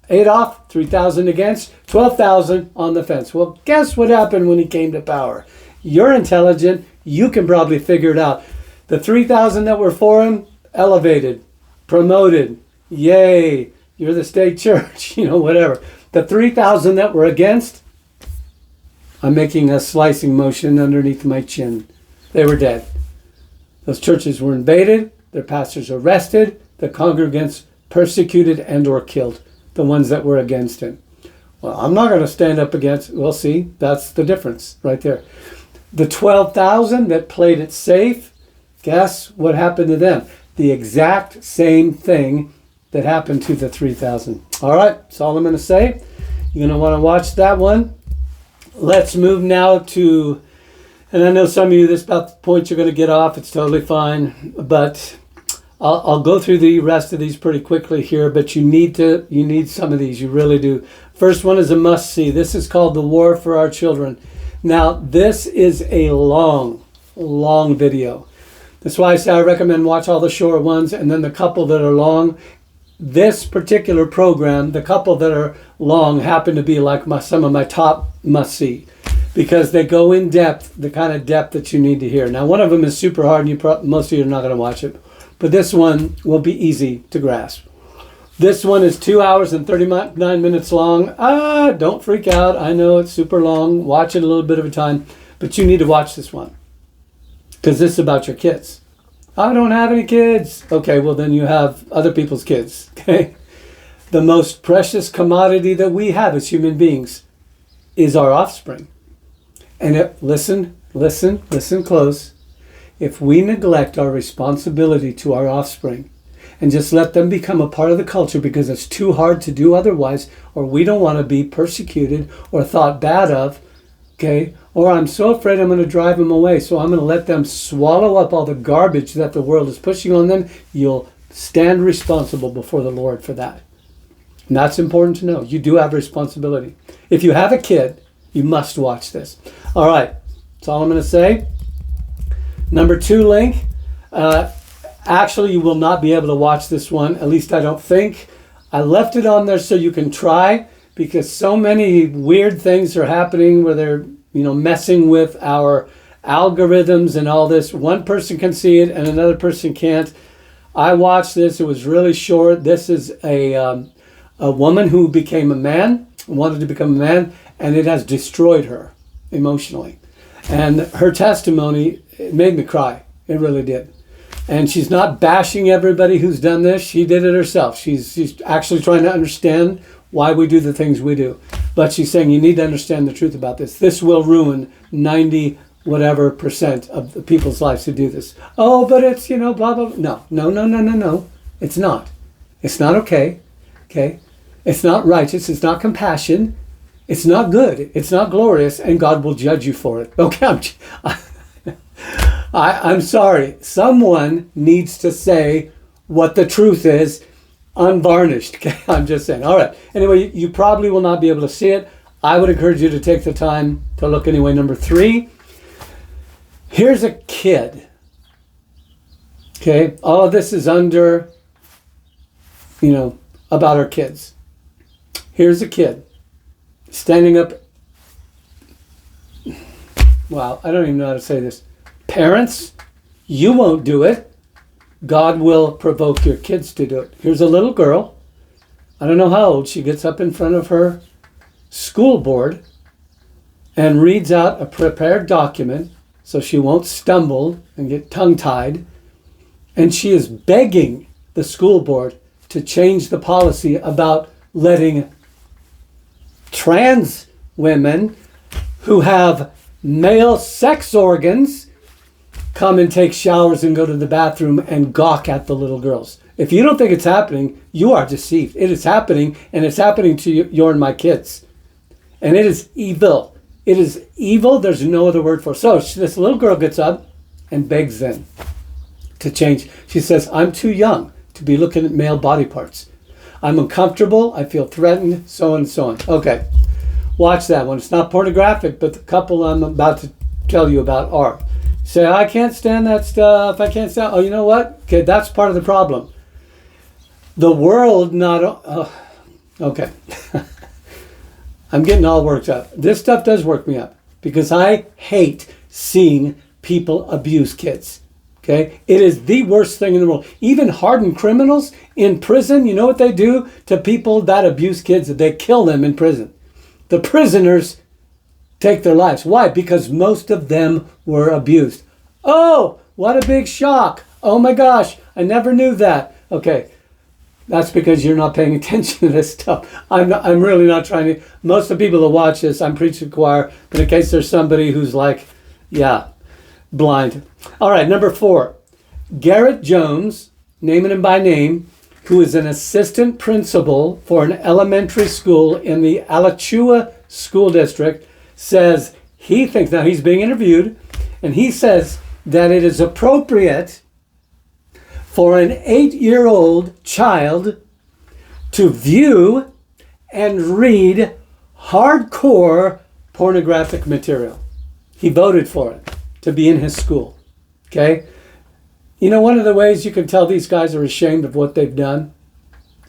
Adolf, 3,000 against, 12,000 on the fence. Well, guess what happened when he came to power? You're intelligent. You can probably figure it out. The 3,000 that were for him, elevated, promoted. Yay. You're the state church, whatever. The 3,000 that were against, I'm making a slicing motion underneath my chin. They were dead. Those churches were invaded, their pastors arrested, the congregants persecuted and or killed, the ones that were against him. Well, I'm not going to stand up against, well, see, that's the difference right there. The 12,000 that played it safe, guess what happened to them? The exact same thing that happened to the 3,000. All right, that's all I'm going to say. You're going to want to watch that one. Let's move now to, and I know some of you, this is about the point you're going to get off. It's totally fine, but I'll go through the rest of these pretty quickly here, but you need some of these. You really do. First one is a must-see. This is called The War for Our Children. Now, this is a long video. That's why I say I recommend watch all the short ones, and then the couple that are long. This particular program, the couple that are long happen to be like some of my top must-see, because they go in depth, the kind of depth that you need to hear. Now, one of them is super hard, and most of you are not going to watch it, but this one will be easy to grasp. This one is 2 hours and 39 minutes long. Don't freak out. I know it's super long. Watch it a little bit of a time, but you need to watch this one, because this is about your kids. I don't have any kids. Okay, well then you have other people's kids. Okay, the most precious commodity that we have as human beings is our offspring. And listen close. If we neglect our responsibility to our offspring and just let them become a part of the culture because it's too hard to do otherwise, or we don't want to be persecuted or thought bad of, okay, or I'm so afraid I'm going to drive them away, so I'm going to let them swallow up all the garbage that the world is pushing on them, you'll stand responsible before the Lord for that. And that's important to know. You do have responsibility. If you have a kid, you must watch this. All right, that's all I'm going to say. Number 2 link. Actually, you will not be able to watch this one, at least I don't think. I left it on there so you can try, because so many weird things are happening where they're messing with our algorithms and all this. One person can see it and another person can't. I watched this. It was really short. This is a woman who became a man, wanted to become a man, and it has destroyed her emotionally. And her testimony, it made me cry. It really did. And she's not bashing everybody who's done this. She did it herself. She's actually trying to understand why we do the things we do. But she's saying you need to understand the truth about this. This will ruin 90% of the people's lives who do this. Oh, but it's, blah, blah, blah. No. It's not. It's not okay. Okay? It's not righteous. It's not compassion. It's not good. It's not glorious, and God will judge you for it. Okay, I'm sorry. Someone needs to say what the truth is, unvarnished. Okay, I'm just saying. All right. Anyway, you probably will not be able to see it. I would encourage you to take the time to look anyway. Number 3. Here's a kid. Okay, all of this is under, about our kids. Here's a kid standing up. Wow, I don't even know how to say this. Parents, you won't do it. God will provoke your kids to do it. Here's a little girl. I don't know how old. She gets up in front of her school board and reads out a prepared document so she won't stumble and get tongue-tied. And she is begging the school board to change the policy about letting trans women who have male sex organs come and take showers and go to the bathroom and gawk at the little girls. If you don't think it's happening, you are deceived. It is happening, and it's happening to your and my kids. And it is evil. It is evil. There's no other word for it. So this little girl gets up and begs them to change. She says, I'm too young to be looking at male body parts. I'm uncomfortable. I feel threatened, so on and so on. Okay, watch that one. It's not pornographic, but the couple I'm about to tell you about are. Say, I can't stand that stuff. I can't stand. Oh, you know what? Okay, that's part of the problem. The world not. Okay. I'm getting all worked up. This stuff does work me up because I hate seeing people abuse kids. Okay? It is the worst thing in the world. Even hardened criminals in prison, you know what they do to people that abuse kids? They kill them in prison. The prisoners take their lives. Why? Because most of them were abused. Oh, what a big shock. Oh my gosh, I never knew that. Okay, that's because you're not paying attention to this stuff. I'm really not trying to. Most of the people that watch this, I'm preaching to the choir, but in case there's somebody who's like, yeah, blind. All right, number 4. Garrett Jones, naming him by name, who is an assistant principal for an elementary school in the Alachua School District, says he thinks, now he's being interviewed, and he says that it is appropriate for an 8-year-old child to view and read hardcore pornographic material. He voted for it to be in his school. Okay? You know, one of the ways you can tell these guys are ashamed of what they've done,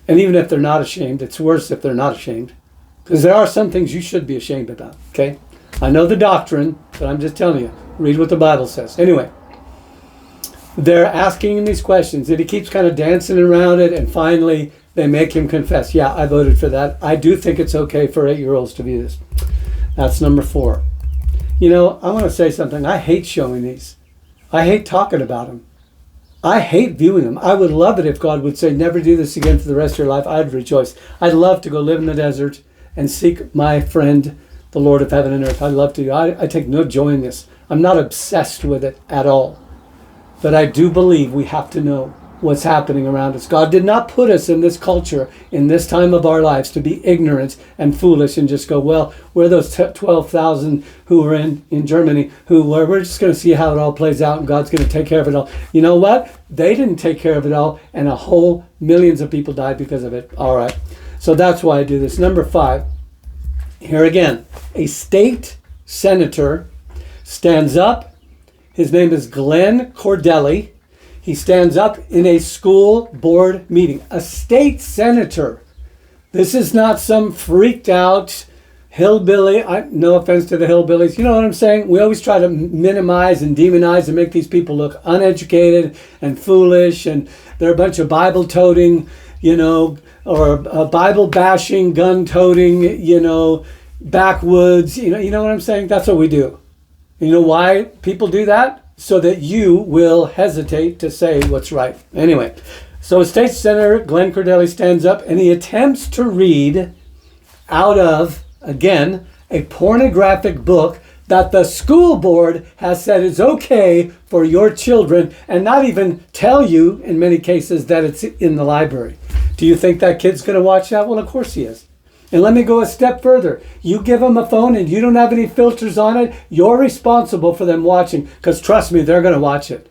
and even if they're not ashamed, it's worse if they're not ashamed, because there are some things you should be ashamed about. Okay? I know the doctrine, but I'm just telling you, read what the Bible says. Anyway, they're asking him these questions, and he keeps kind of dancing around it, and finally they make him confess, yeah, I voted for that. I do think it's okay for 8-year-olds to view this. That's number 4. You know, I want to say something. I hate showing these. I hate talking about them. I hate viewing them. I would love it if God would say, never do this again for the rest of your life. I'd rejoice. I'd love to go live in the desert and seek my friend, the Lord of heaven and earth. I'd love to. I take no joy in this. I'm not obsessed with it at all. But I do believe we have to know what's happening around us. God did not put us in this culture, in this time of our lives, to be ignorant and foolish and just go, well, we're those 12,000 who were in Germany who were, we're just going to see how it all plays out and God's going to take care of it all. You know what? They didn't take care of it all, and a whole millions of people died because of it. All right. So that's why I do this. Number 5, here again, a state senator stands up. His name is Glenn Cordelli. He stands up in a school board meeting. A state senator. This is not some freaked out hillbilly. No offense to the hillbillies. You know what I'm saying? We always try to minimize and demonize and make these people look uneducated and foolish. And they're a bunch of Bible-toting, or Bible-bashing, gun-toting, backwoods. You know what I'm saying? That's what we do. You know why people do that? So that you will hesitate to say what's right. Anyway, so State Senator Glenn Cordelli stands up and he attempts to read out of, again, a pornographic book that the school board has said is okay for your children, and not even tell you, in many cases, that it's in the library. Do you think that kid's going to watch that? Well, of course he is. And let me go a step further. You give them a phone and you don't have any filters on it, you're responsible for them watching, because trust me, they're going to watch it.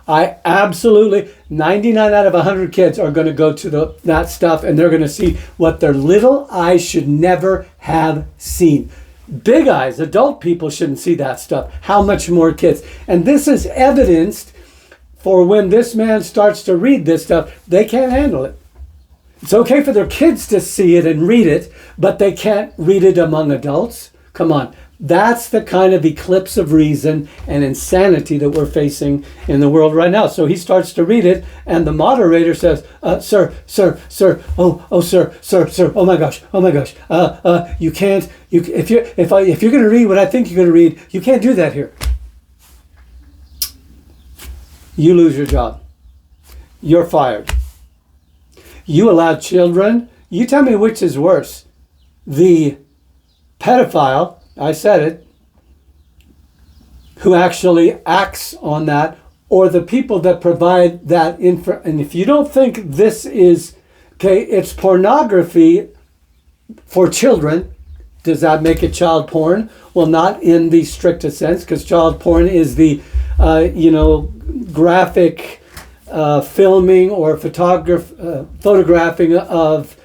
I absolutely, 99 out of 100 kids are going to go to that stuff, and they're going to see what their little eyes should never have seen. Big eyes, adult people shouldn't see that stuff. How much more kids? And this is evidenced for when this man starts to read this stuff, they can't handle it. It's okay for their kids to see it and read it, but they can't read it among adults. Come on. That's the kind of eclipse of reason and insanity that we're facing in the world right now. So he starts to read it, and the moderator says, sir, sir, oh my gosh, you can't, if you're going to read what I think you're going to read, you can't do that here. You lose your job. You're fired. You allowed children. You tell me which is worse. The pedophile, I said it, who actually acts on that, or the people that provide that info. And if you don't think this is, okay, it's pornography for children, does that make it child porn? Well, not in the strictest sense, because child porn is the, graphic filming or photographing of,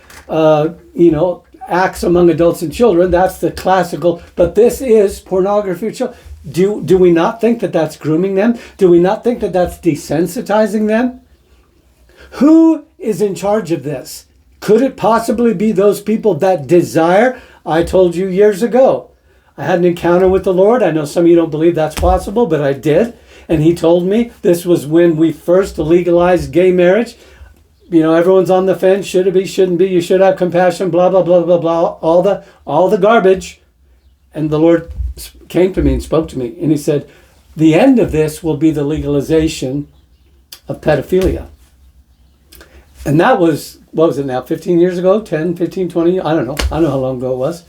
acts among adults and children. That's the classical, but this is pornography of children. Do we not think that that's grooming them? Do we not think that that's desensitizing them? Who is in charge of this? Could it possibly be those people that desire? I told you years ago, I had an encounter with the Lord. I know some of you don't believe that's possible, but I did. And he told me this was when we first legalized gay marriage. Everyone's on the fence. Should it be? Shouldn't be? You should have compassion. Blah blah blah blah blah. All the garbage. And the Lord came to me and spoke to me, and He said, "The end of this will be the legalization of pedophilia." And that was, what was it now? 15 years ago? 10, 15, 20? I don't know. I don't know how long ago it was.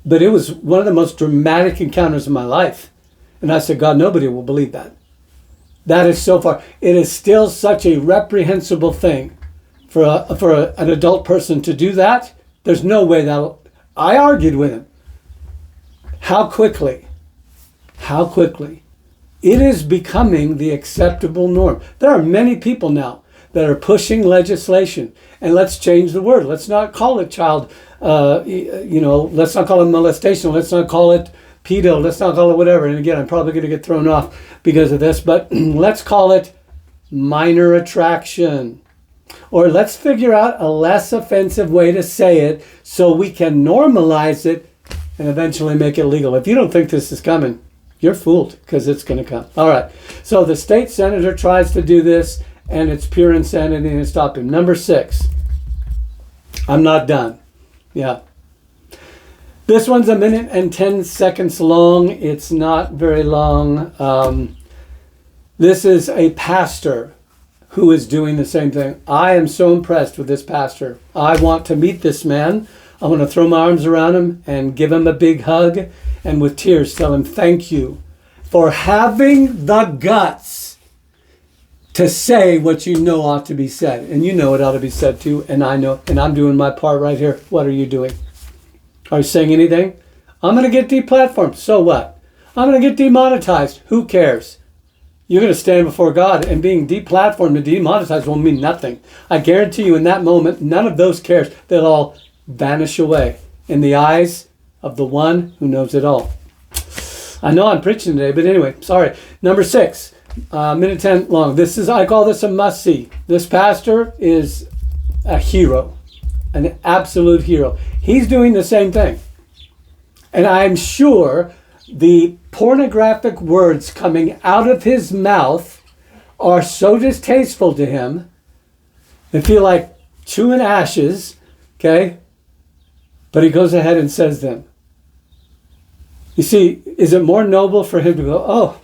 But it was one of the most dramatic encounters of my life. And I said, God, nobody will believe that. That is so far. It is still such a reprehensible thing for an adult person to do that. There's no way that'll... I argued with him. How quickly it is becoming the acceptable norm. There are many people now that are pushing legislation. And let's change the word. Let's not call it child, let's not call it molestation. Let's not call it pedo. Let's not call it whatever. And again, I'm probably going to get thrown off because of this, but let's call it minor attraction. Or let's figure out a less offensive way to say it so we can normalize it and eventually make it legal. If you don't think this is coming, you're fooled, because it's going to come. All right. So the state senator tries to do this, and it's pure insanity, and stop him. Number 6. I'm not done. Yeah. This one's 1 minute and 10 seconds long. It's not very long. This is a pastor who is doing the same thing. I am so impressed with this pastor. I want to meet this man. I want to throw my arms around him and give him a big hug, and with tears tell him thank you for having the guts to say what you know ought to be said. And you know it ought to be said too, and I know, and I'm doing my part right here. What are you doing? Are you saying anything? I'm going to get deplatformed. So what? I'm going to get demonetized. Who cares? You're going to stand before God, and being deplatformed and demonetized will mean nothing. I guarantee you in that moment, none of those cares. They'll all vanish away in the eyes of the one who knows it all. I know I'm preaching today, but anyway, sorry. Number 6, minute 10 long. I call this a must-see. This pastor is a hero, an absolute hero. He's doing the same thing. And I'm sure the pornographic words coming out of his mouth are so distasteful to him, they feel like chewing ashes, okay? But he goes ahead and says them. You see, is it more noble for him to go, oh,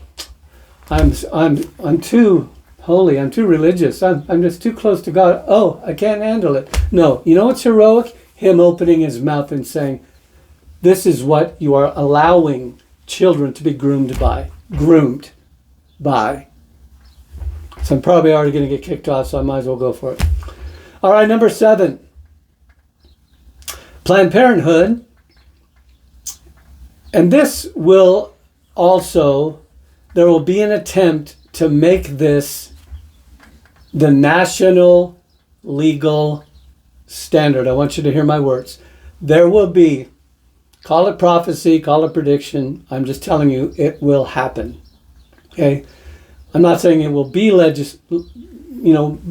I'm too holy, I'm too religious, I'm just too close to God, oh, I can't handle it. No, you know what's heroic? Him opening his mouth and saying, this is what you are allowing children to be groomed by. So I'm probably already going to get kicked off, so I might as well go for it. All right, number 7. Planned Parenthood, and this will also, there will be an attempt to make this the national legal standard. I want you to hear my words. There will be, call it prophecy, call it prediction. I'm just telling you, it will happen. Okay? I'm not saying it will be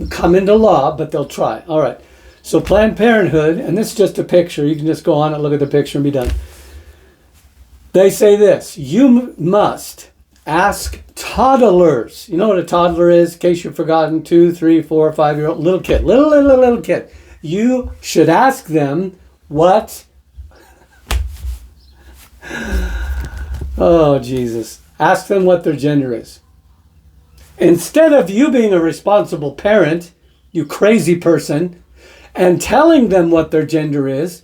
come into law, but they'll try. All right. So Planned Parenthood, and this is just a picture. You can just go on and look at the picture and be done. They say this: you must ask toddlers. You know what a toddler is? In case you've forgotten, 2, 3, 4, 5-year-old little kid, little kid. You should ask them what. Oh, Jesus. Ask them what their gender is. Instead of you being a responsible parent, you crazy person, and telling them what their gender is,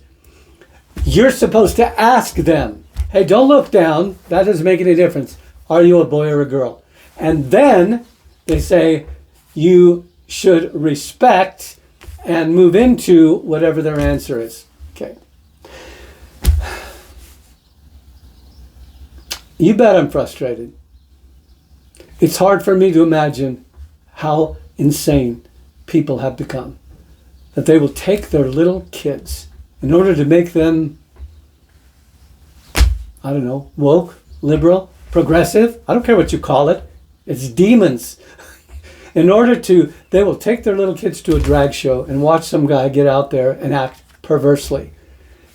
you're supposed to ask them, hey, don't look down. That doesn't make any difference. Are you a boy or a girl? And then they say you should respect and move into whatever their answer is. Okay. You bet I'm frustrated. It's hard for me to imagine how insane people have become. That they will take their little kids in order to make them, I don't know, woke, liberal, progressive. I don't care what you call it. It's demons. They will take their little kids to a drag show and watch some guy get out there and act perversely.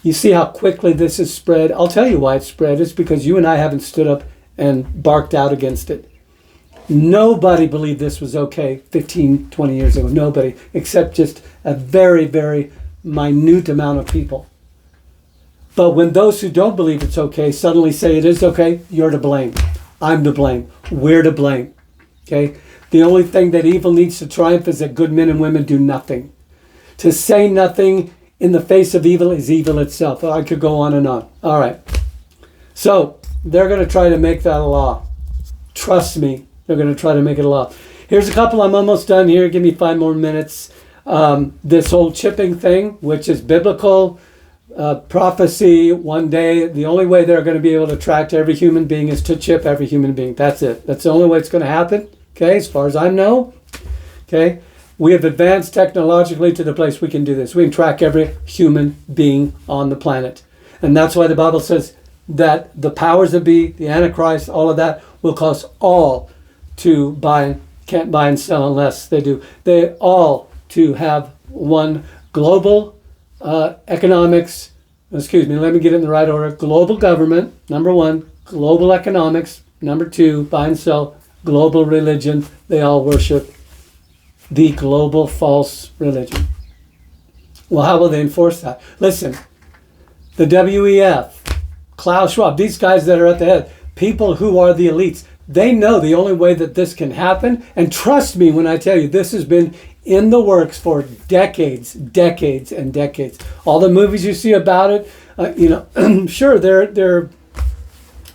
You see how quickly this is spread? I'll tell you why it's spread. It's because you and I haven't stood up and barked out against it. Nobody believed this was okay 15, 20 years ago. Nobody, except just a very, very minute amount of people. But when those who don't believe it's okay suddenly say it is okay, you're to blame. I'm to blame. We're to blame. Okay? The only thing that evil needs to triumph is that good men and women do nothing. To say nothing in the face of evil is evil itself. I could go on and on. All right. So they're going to try to make that a law. Trust me, they're going to try to make it a law. Here's a couple. I'm almost done here. Give me 5 more minutes. This whole chipping thing, which is biblical prophecy, one day, the only way they're going to be able to track every human being is to chip every human being. That's it. That's the only way it's going to happen. Okay, as far as I know. Okay, we have advanced technologically to the place we can do this. We can track every human being on the planet. And that's why the Bible says that the powers that be, the Antichrist, all of that, will cause all to can't buy and sell unless they do. They all to have one global economics, let me get it in the right order. Global government, number 1. Global economics, number 2. Buy and sell. Global religion. They all worship the global false religion. Well, how will they enforce that? Listen, the WEF, Klaus Schwab, these guys that are at the head, people who are the elites, they know the only way that this can happen. And trust me when I tell you, this has been in the works for decades and decades. All the movies you see about it, sure,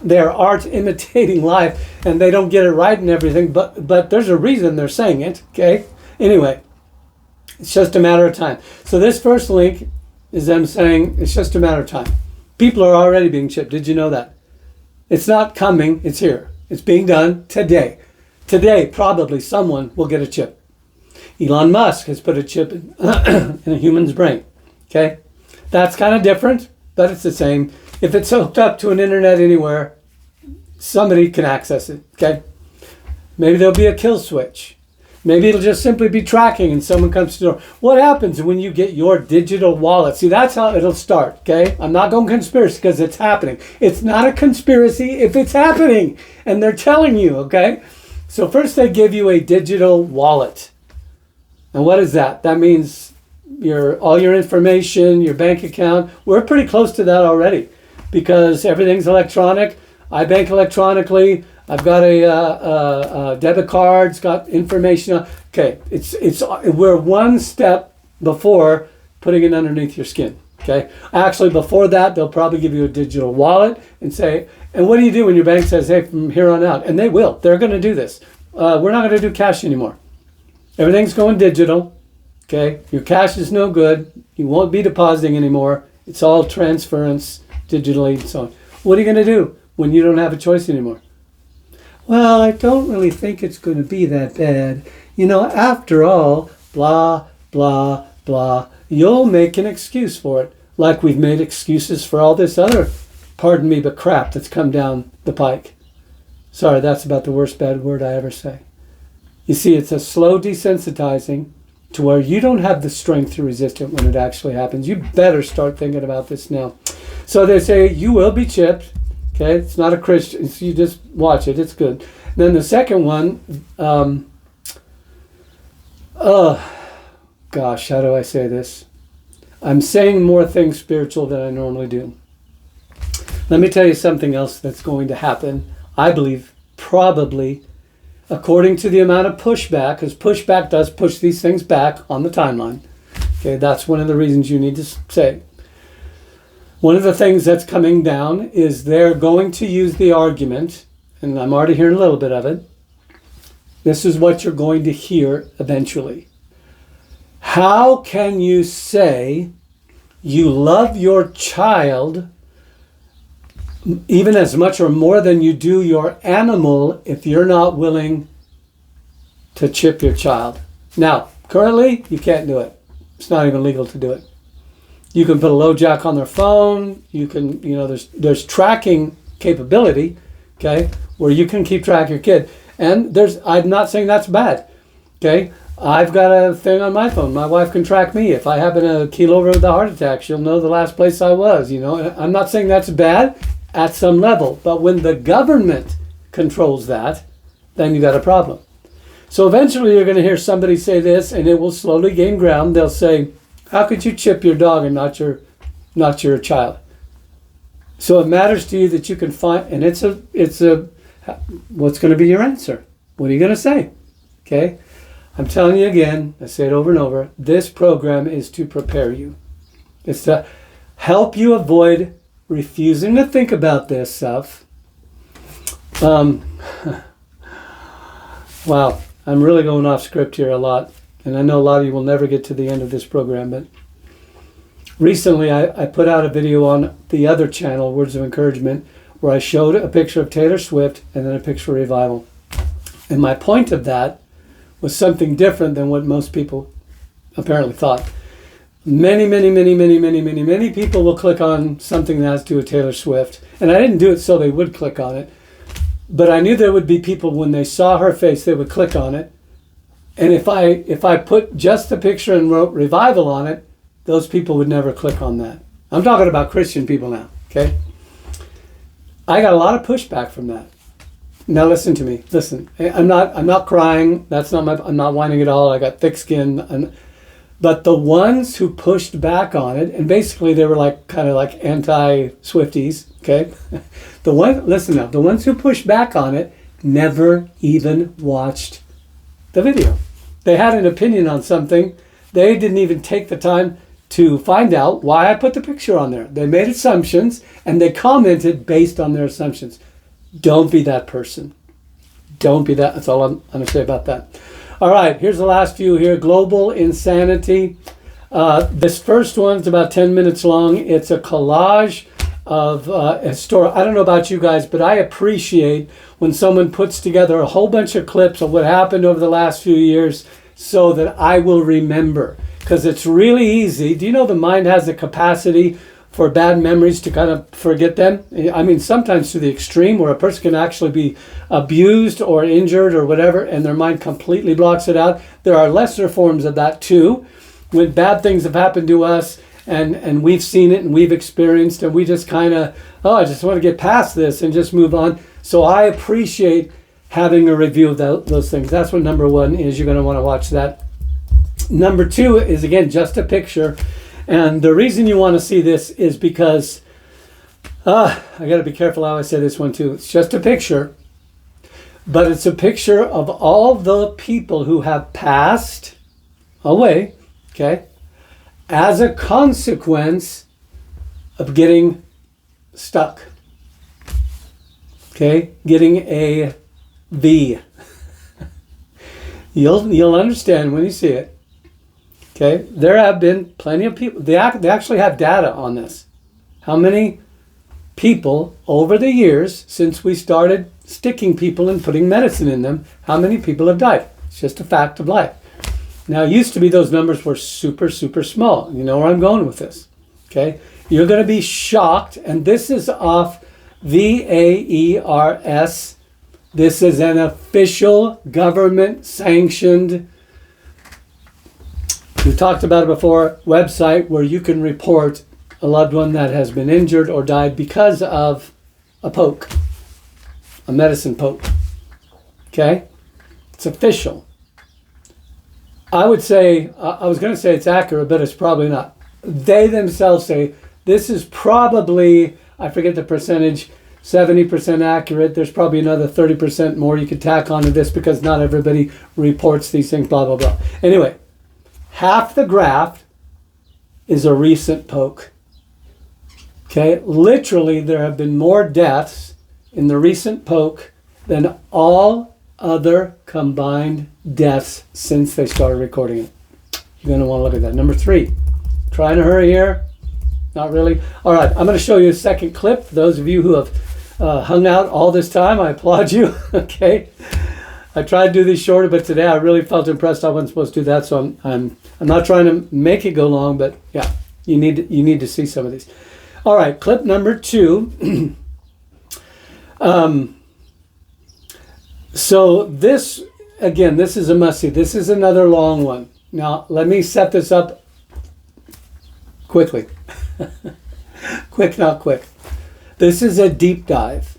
they're art imitating life, and they don't get it right and everything, but there's a reason they're saying it, okay? Anyway, it's just a matter of time. So this first link is them saying it's just a matter of time. People are already being chipped. Did you know that? It's not coming, it's here. It's being done today. Today, probably someone will get a chip. Elon Musk has put a chip in a human's brain, okay? That's kind of different, but it's the same. If it's hooked up to an internet anywhere, somebody can access it, okay? Maybe there'll be a kill switch. Maybe it'll just simply be tracking and someone comes to the door. What happens when you get your digital wallet? See, that's how it'll start, okay? I'm not going conspiracy because it's happening. It's not a conspiracy if it's happening and they're telling you, okay? So first they give you a digital wallet. And what is that? That means all your information, your bank account. We're pretty close to that already because everything's electronic. I bank electronically. I've got a debit card. It's got information. Okay, we're one step before putting it underneath your skin. Okay, actually before that, they'll probably give you a digital wallet and say, and what do you do when your bank says, hey, from here on out? And they will. They're going to do this. We're not going to do cash anymore. Everything's going digital. Okay, your cash is no good. You won't be depositing anymore. It's all transference digitally and so on. What are you going to do when you don't have a choice anymore? Well, I don't really think it's going to be that bad. After all, blah, blah, blah. You'll make an excuse for it, like we've made excuses for all this other, pardon me, but crap that's come down the pike. Sorry, that's about the worst bad word I ever say. You see, it's a slow desensitizing to where you don't have the strength to resist it when it actually happens. You better start thinking about this now. So they say you will be chipped. Okay, it's not a Christian. So you just watch it. It's good. And then the second one, gosh, how do I say this? I'm saying more things spiritual than I normally do. Let me tell you something else that's going to happen. I believe probably, according to the amount of pushback, because pushback does push these things back on the timeline. Okay, that's one of the reasons you need to say. One of the things that's coming down is they're going to use the argument, and I'm already hearing a little bit of it. This is what you're going to hear eventually. How can you say you love your child even as much or more than you do your animal if you're not willing to chip your child? Now, currently, you can't do it. It's not even legal to do it. You can put a low jack on their phone. You can, there's tracking capability, okay, where you can keep track of your kid. And I'm not saying that's bad, okay? I've got a thing on my phone. My wife can track me. If I happen to keel over with a heart attack, she'll know the last place I was, I'm not saying that's bad at some level. But when the government controls that, then you got a problem. So eventually you're going to hear somebody say this, and it will slowly gain ground. They'll say, how could you chip your dog and not your child? So it matters to you that you can find, and it's a what's going to be your answer? What are you going to say? Okay? I'm telling you again, I say it over and over, this program is to prepare you. It's to help you avoid refusing to think about this stuff. Wow, I'm really going off script here a lot. And I know a lot of you will never get to the end of this program, but recently I put out a video on the other channel, Words of Encouragement, where I showed a picture of Taylor Swift and then a picture of Revival. And my point of that was something different than what most people apparently thought. Many people will click on something that has to do with Taylor Swift. And I didn't do it so they would click on it. But I knew there would be people, when they saw her face, they would click on it. And if I put just the picture and wrote Revival on it, those people would never click on that. I'm talking about Christian people now, okay? I got a lot of pushback from that. Now listen to me. Listen, I'm not crying. I'm not whining at all. I got thick skin. But the ones who pushed back on it, and basically they were kind of like anti-Swifties, okay? The ones who pushed back on it never even watched the video. They had an opinion on something. They didn't even take the time to find out why I put the picture on there. They made assumptions and they commented based on their assumptions. Don't be that person. Don't be that. That's all I'm going to say about that. All right, here's the last few here. Global insanity. This first one's about 10 minutes long. It's a collage of a story. I don't know about you guys, but I appreciate when someone puts together a whole bunch of clips of what happened over the last few years so that I will remember. Because it's really easy. Do you know the mind has the capacity for bad memories to kind of forget them? I mean, sometimes to the extreme where a person can actually be abused or injured or whatever, and their mind completely blocks it out. There are lesser forms of that too, when bad things have happened to us and we've seen it and we've experienced, and we just kind of, I just want to get past this and just move on. So I appreciate having a review of those things. That's what number one is. You're going to want to watch that. Number two is, again, just a picture. And the reason you want to see this is because, I got to be careful how I say this one too. It's just a picture, but it's a picture of all the people who have passed away, okay, as a consequence of getting stuck, okay, getting a V. You'll understand when you see it. Okay, there have been plenty of people. They actually have data on this. How many people over the years since we started sticking people and putting medicine in them, how many people have died? It's just a fact of life. Now, it used to be those numbers were super, super small. You know where I'm going with this. Okay, you're going to be shocked, and this is off VAERS. This is an official government-sanctioned, we talked about it before, website where you can report a loved one that has been injured or died because of a poke, a medicine poke. Okay? It's official. I would say, I was going to say it's accurate, but it's probably not. They themselves say this is probably, I forget the percentage, 70% accurate. There's probably another 30% more you could tack onto this because not everybody reports these things, blah, blah, blah. Anyway, half the graph is a recent poke. Okay, literally there have been more deaths in the recent poke than all other combined deaths since they started recording it. You're going to want to look at that. Number 3, trying to hurry here. Not really. All right, I'm going to show you a second clip. For those of you who have hung out all this time, I applaud you. Okay, I tried to do these shorter, but today I really felt impressed. I wasn't supposed to do that, so I'm not trying to make it go long, but yeah, you need to see some of these. All right, clip number 2. So this, again, this is a must-see. This is another long one. Now, let me set this up quickly. Quick, not quick. This is a deep dive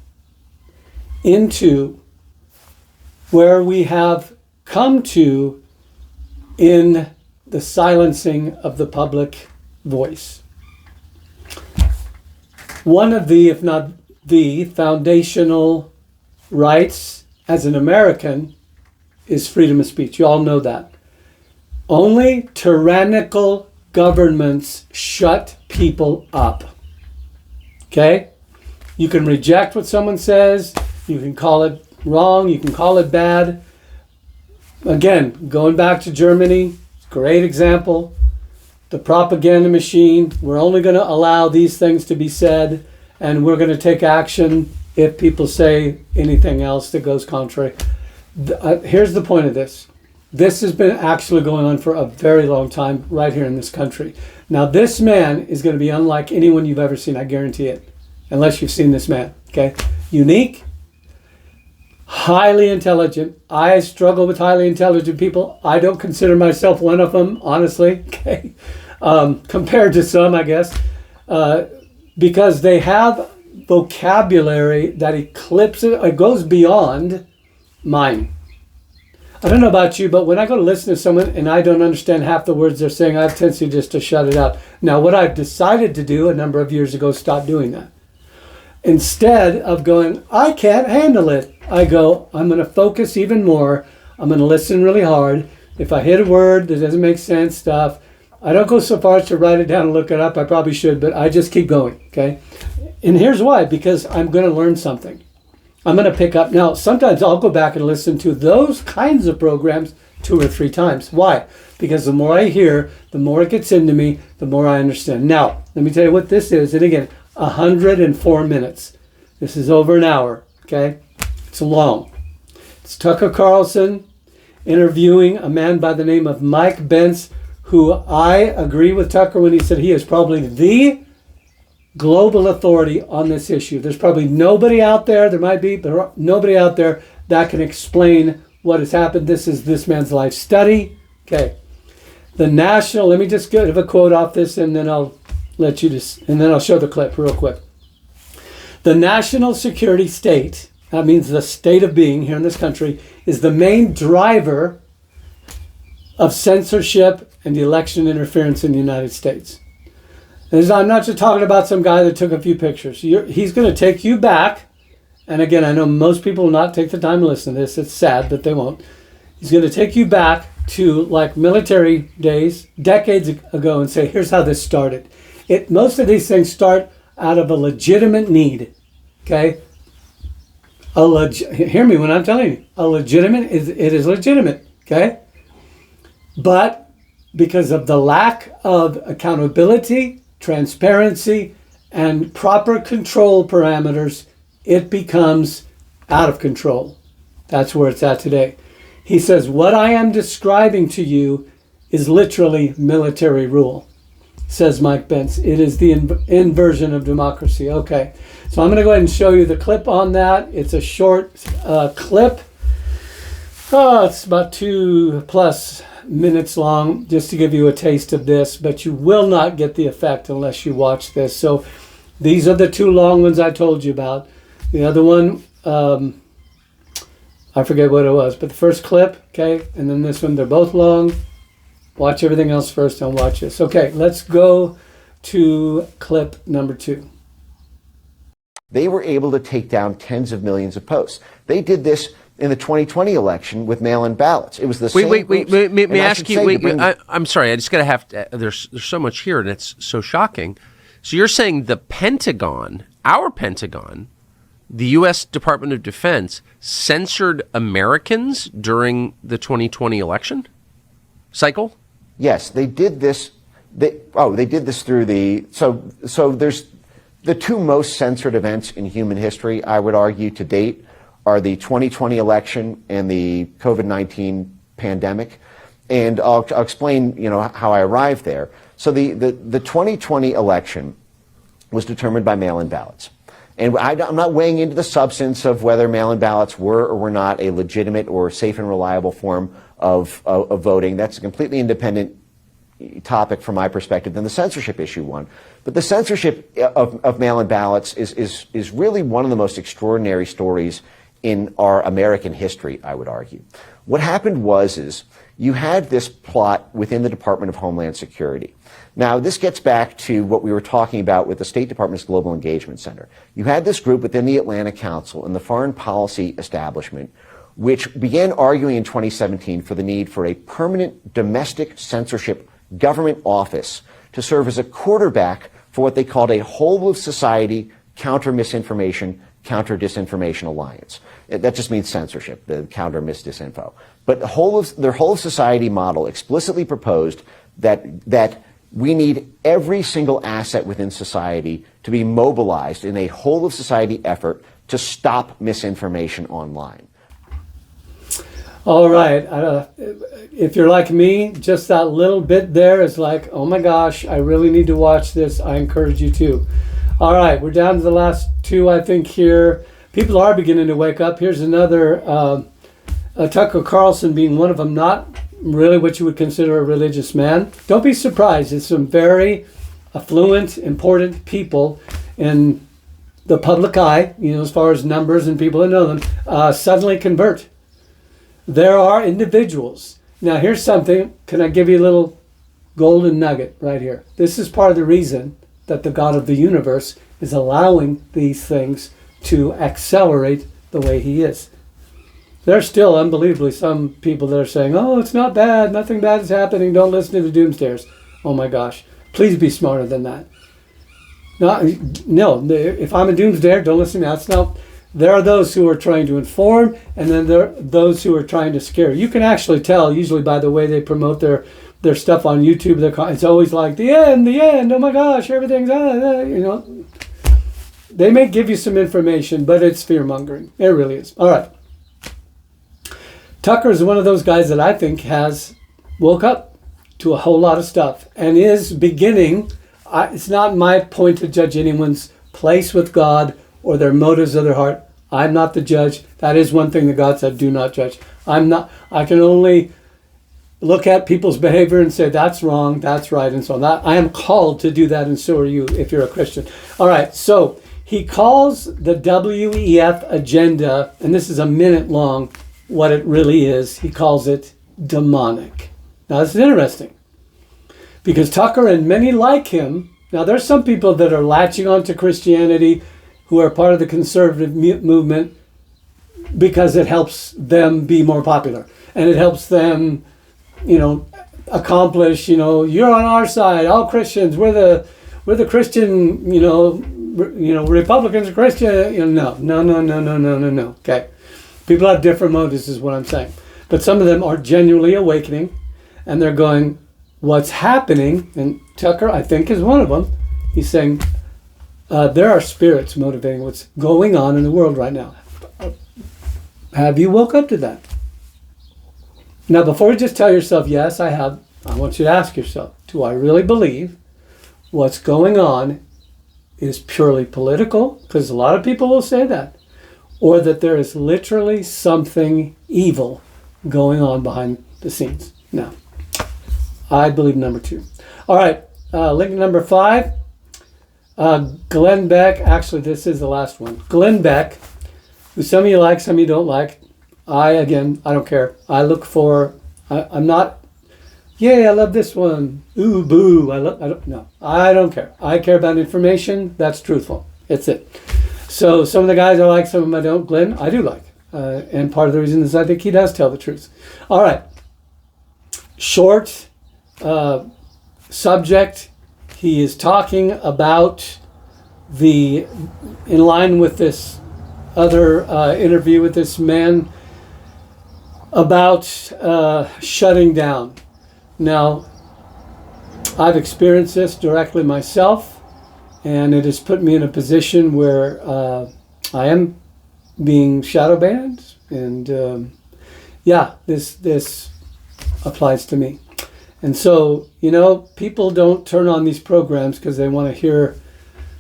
into where we have come to in the silencing of the public voice. One of the, if not the, foundational rights as an American is freedom of speech. You all know that. Only tyrannical governments shut people up. Okay? You can reject what someone says. You can call it wrong. You can call it bad. Again, going back to Germany, great example. The propaganda machine. We're only going to allow these things to be said, and we're going to take action if people say anything else that goes contrary. Here's the point of this. This has been actually going on for a very long time right here in this country. Now, this man is going to be unlike anyone you've ever seen, I guarantee it, unless you've seen this man, okay? Unique, highly intelligent. I struggle with highly intelligent people. I don't consider myself one of them, honestly, okay? Compared to some, I guess, because they have vocabulary that eclipses, it goes beyond mine. I don't know about you, but when I go to listen to someone and I don't understand half the words they're saying, I have a tendency just to shut it out. Now, what I've decided to do a number of years ago, stop doing that. Instead of going, I can't handle it, I go, I'm going to focus even more. I'm going to listen really hard. If I hit a word that doesn't make sense, stuff, I don't go so far as to write it down and look it up. I probably should, but I just keep going, okay? And here's why, because I'm going to learn something. I'm going to pick up. Now, sometimes I'll go back and listen to those kinds of programs 2 or 3 times. Why? Because the more I hear, the more it gets into me, the more I understand. Now, let me tell you what this is. And again, 104 minutes. This is over an hour, okay? It's long. It's Tucker Carlson interviewing a man by the name of Mike Bence, who I agree with Tucker when he said he is probably the global authority on this issue. There's probably nobody out there, there might be, but nobody out there that can explain what has happened. This is this man's life study. Okay. The national, let me just give a quote off this and then I'll let you just, and then I'll show the clip real quick. The national security state, that means the state of being here in this country, is the main driver of censorship and election interference in the United States. I'm not just talking about some guy that took a few pictures. He's going to take you back. And again, I know most people will not take the time to listen to this. It's sad that they won't. He's going to take you back to like military days, decades ago, and say, here's how this started. Most of these things start out of a legitimate need. Okay? Hear me when I'm telling you. It is legitimate. Okay? But because of the lack of accountability, transparency, and proper control parameters, it becomes out of control. That's where it's at today. He says, what I am describing to you is literally military rule, says Mike Pence. It is the inversion of democracy. Okay, so I'm going to go ahead and show you the clip on that. It's a short clip. Oh, it's about 2+ minutes long, just to give you a taste of this, but you will not get the effect unless you watch this. So these are the two long ones I told you about. The other one, I forget what it was, but the first clip, okay, and then this one, they're both long. Watch everything else first, don't watch this. Okay, let's go to clip number 2. They were able to take down tens of millions of posts. They did this in the 2020 election with mail-in ballots. It was the same. Wait. May I ask you? I'm sorry. I just gotta have to. There's so much here, and it's so shocking. So you're saying the Pentagon, our Pentagon, the U.S. Department of Defense, censored Americans during the 2020 election cycle? Yes, they did this. They did this through the. So there's the two most censored events in human history, I would argue, to date, are the 2020 election and the COVID-19 pandemic. And I'll explain, how I arrived there. So the 2020 election was determined by mail-in ballots. And I'm not weighing into the substance of whether mail-in ballots were or were not a legitimate or safe and reliable form of voting. That's a completely independent topic from my perspective than the censorship issue one. But the censorship of mail-in ballots is really one of the most extraordinary stories in our American history, I would argue. What happened is you had this plot within the Department of Homeland Security. Now, this gets back to what we were talking about with the State Department's Global Engagement Center. You had this group within the Atlantic Council and the foreign policy establishment, which began arguing in 2017 for the need for a permanent domestic censorship government office to serve as a quarterback for what they called a whole of society counter-misinformation, counter-disinformation alliance. That just means censorship, the counter-mis-disinfo. But their whole of society model explicitly proposed that we need every single asset within society to be mobilized in a whole of society effort to stop misinformation online. All right. If you're like me, just that little bit there is like, oh my gosh, I really need to watch this. I encourage you to. All right, we're down to the last two, I think, here. People are beginning to wake up. Here's another, Tucker Carlson being one of them, not really what you would consider a religious man. Don't be surprised. It's some very affluent, important people in the public eye, as far as numbers and people that know them, suddenly convert. There are individuals. Now, here's something. Can I give you a little golden nugget right here? This is part of the reason that the God of the universe is allowing these things to accelerate the way he is. There's still unbelievably some people that are saying, oh, it's not bad, nothing bad is happening, don't listen to the doomsdayers. Oh my gosh, please be smarter than that. No, if I'm a doomsdayer, don't listen to me. That's not. There are those who are trying to inform, and then there are those who are trying to scare. You can actually tell, usually by the way they promote their stuff on YouTube. It's always like, the end, oh my gosh, everything's, They may give you some information, but it's fear-mongering. It really is. All right. Tucker is one of those guys that I think has woke up to a whole lot of stuff and is beginning. It's not my point to judge anyone's place with God or their motives of their heart. I'm not the judge. That is one thing that God said, do not judge. I can only look at people's behavior and say, that's wrong, that's right, and so on. I am called to do that, and so are you if you're a Christian. All right, so he calls the WEF agenda, and this is a minute long, what it really is. He calls it demonic. Now, this is interesting, because Tucker and many like him, now there's some people that are latching onto Christianity who are part of the conservative movement because it helps them be more popular, and it helps them accomplish, you're on our side, all Christians, we're the Christian, Republicans are Christian, no. Okay. People have different motives is what I'm saying. But some of them are genuinely awakening, and they're going, what's happening, and Tucker, I think, is one of them. He's saying there are spirits motivating what's going on in the world right now. Have you woke up to that? Now, before you just tell yourself, yes, I have, I want you to ask yourself, do I really believe what's going on is purely political? Because a lot of people will say that. Or that there is literally something evil going on behind the scenes. Now, I believe number 2. All right, link number 5. Glenn Beck, actually this is the last one. Glenn Beck, who some of you like, some of you don't like. I don't care. I look for, I'm not, yay, I love this one. Ooh, boo, I don't care. I care about information that's truthful. It's it. So some of the guys I like, some of them I don't. Glenn, I do like. And part of the reason is I think he does tell the truth. All right. Short subject. He is talking about in line with this other interview with this man about shutting down. Now, I've experienced this directly myself, and it has put me in a position where I am being shadow banned, and this applies to me. And so, people don't turn on these programs because they want to hear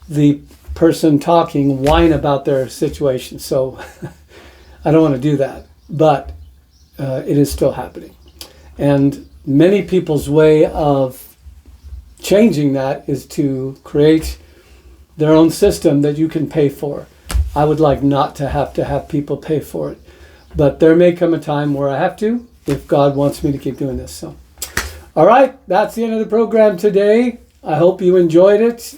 the person talking whine about their situation. So I don't want to do that, but it is still happening. And many people's way of changing that is to create their own system that you can pay for. I would like not to have people pay for it, but there may come a time where I have to, if God wants me to keep doing this. So, all right, that's the end of the program today. I hope you enjoyed it.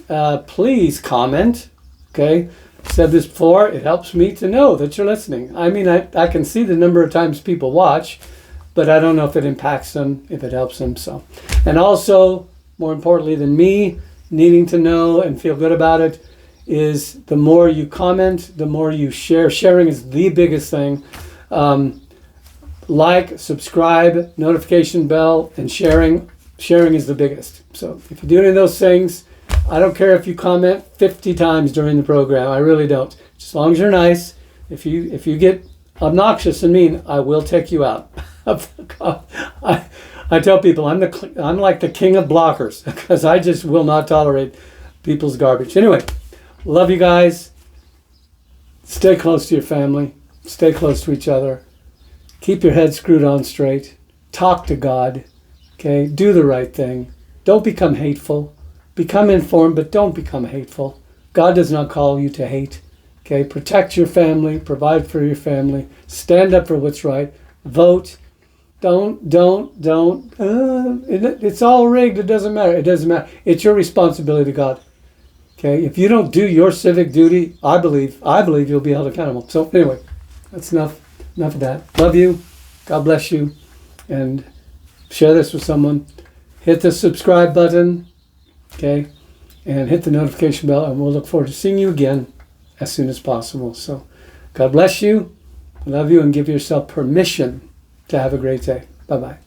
Please comment. Okay, I've said this before. It helps me to know that you're listening. I mean, I can see the number of times people watch, but I don't know if it impacts them, if it helps them. So, and also, more importantly than me needing to know and feel good about it, is the more you comment, the more you share. Sharing is the biggest thing. Like, subscribe, notification bell, and sharing. Sharing is the biggest. So if you do any of those things, I don't care if you comment 50 times during the program. I really don't. Just as long as you're nice. If you get obnoxious and mean, I will take you out. I tell people I'm like the king of blockers, because I just will not tolerate people's garbage. Anyway, love you guys. Stay close to your family. Stay close to each other. Keep your head screwed on straight. Talk to God. Okay? Do the right thing. Don't become hateful. Become informed, but don't become hateful. God does not call you to hate. Okay? Protect your family. Provide for your family. Stand up for what's right. Vote. Don't. It's all rigged. It doesn't matter. It doesn't matter. It's your responsibility to God. Okay? If you don't do your civic duty, I believe you'll be held accountable. So anyway, that's enough of that. Love you. God bless you. And share this with someone. Hit the subscribe button. Okay? And hit the notification bell. And we'll look forward to seeing you again as soon as possible. So God bless you. Love you, and give yourself permission to have a great day. Bye-bye.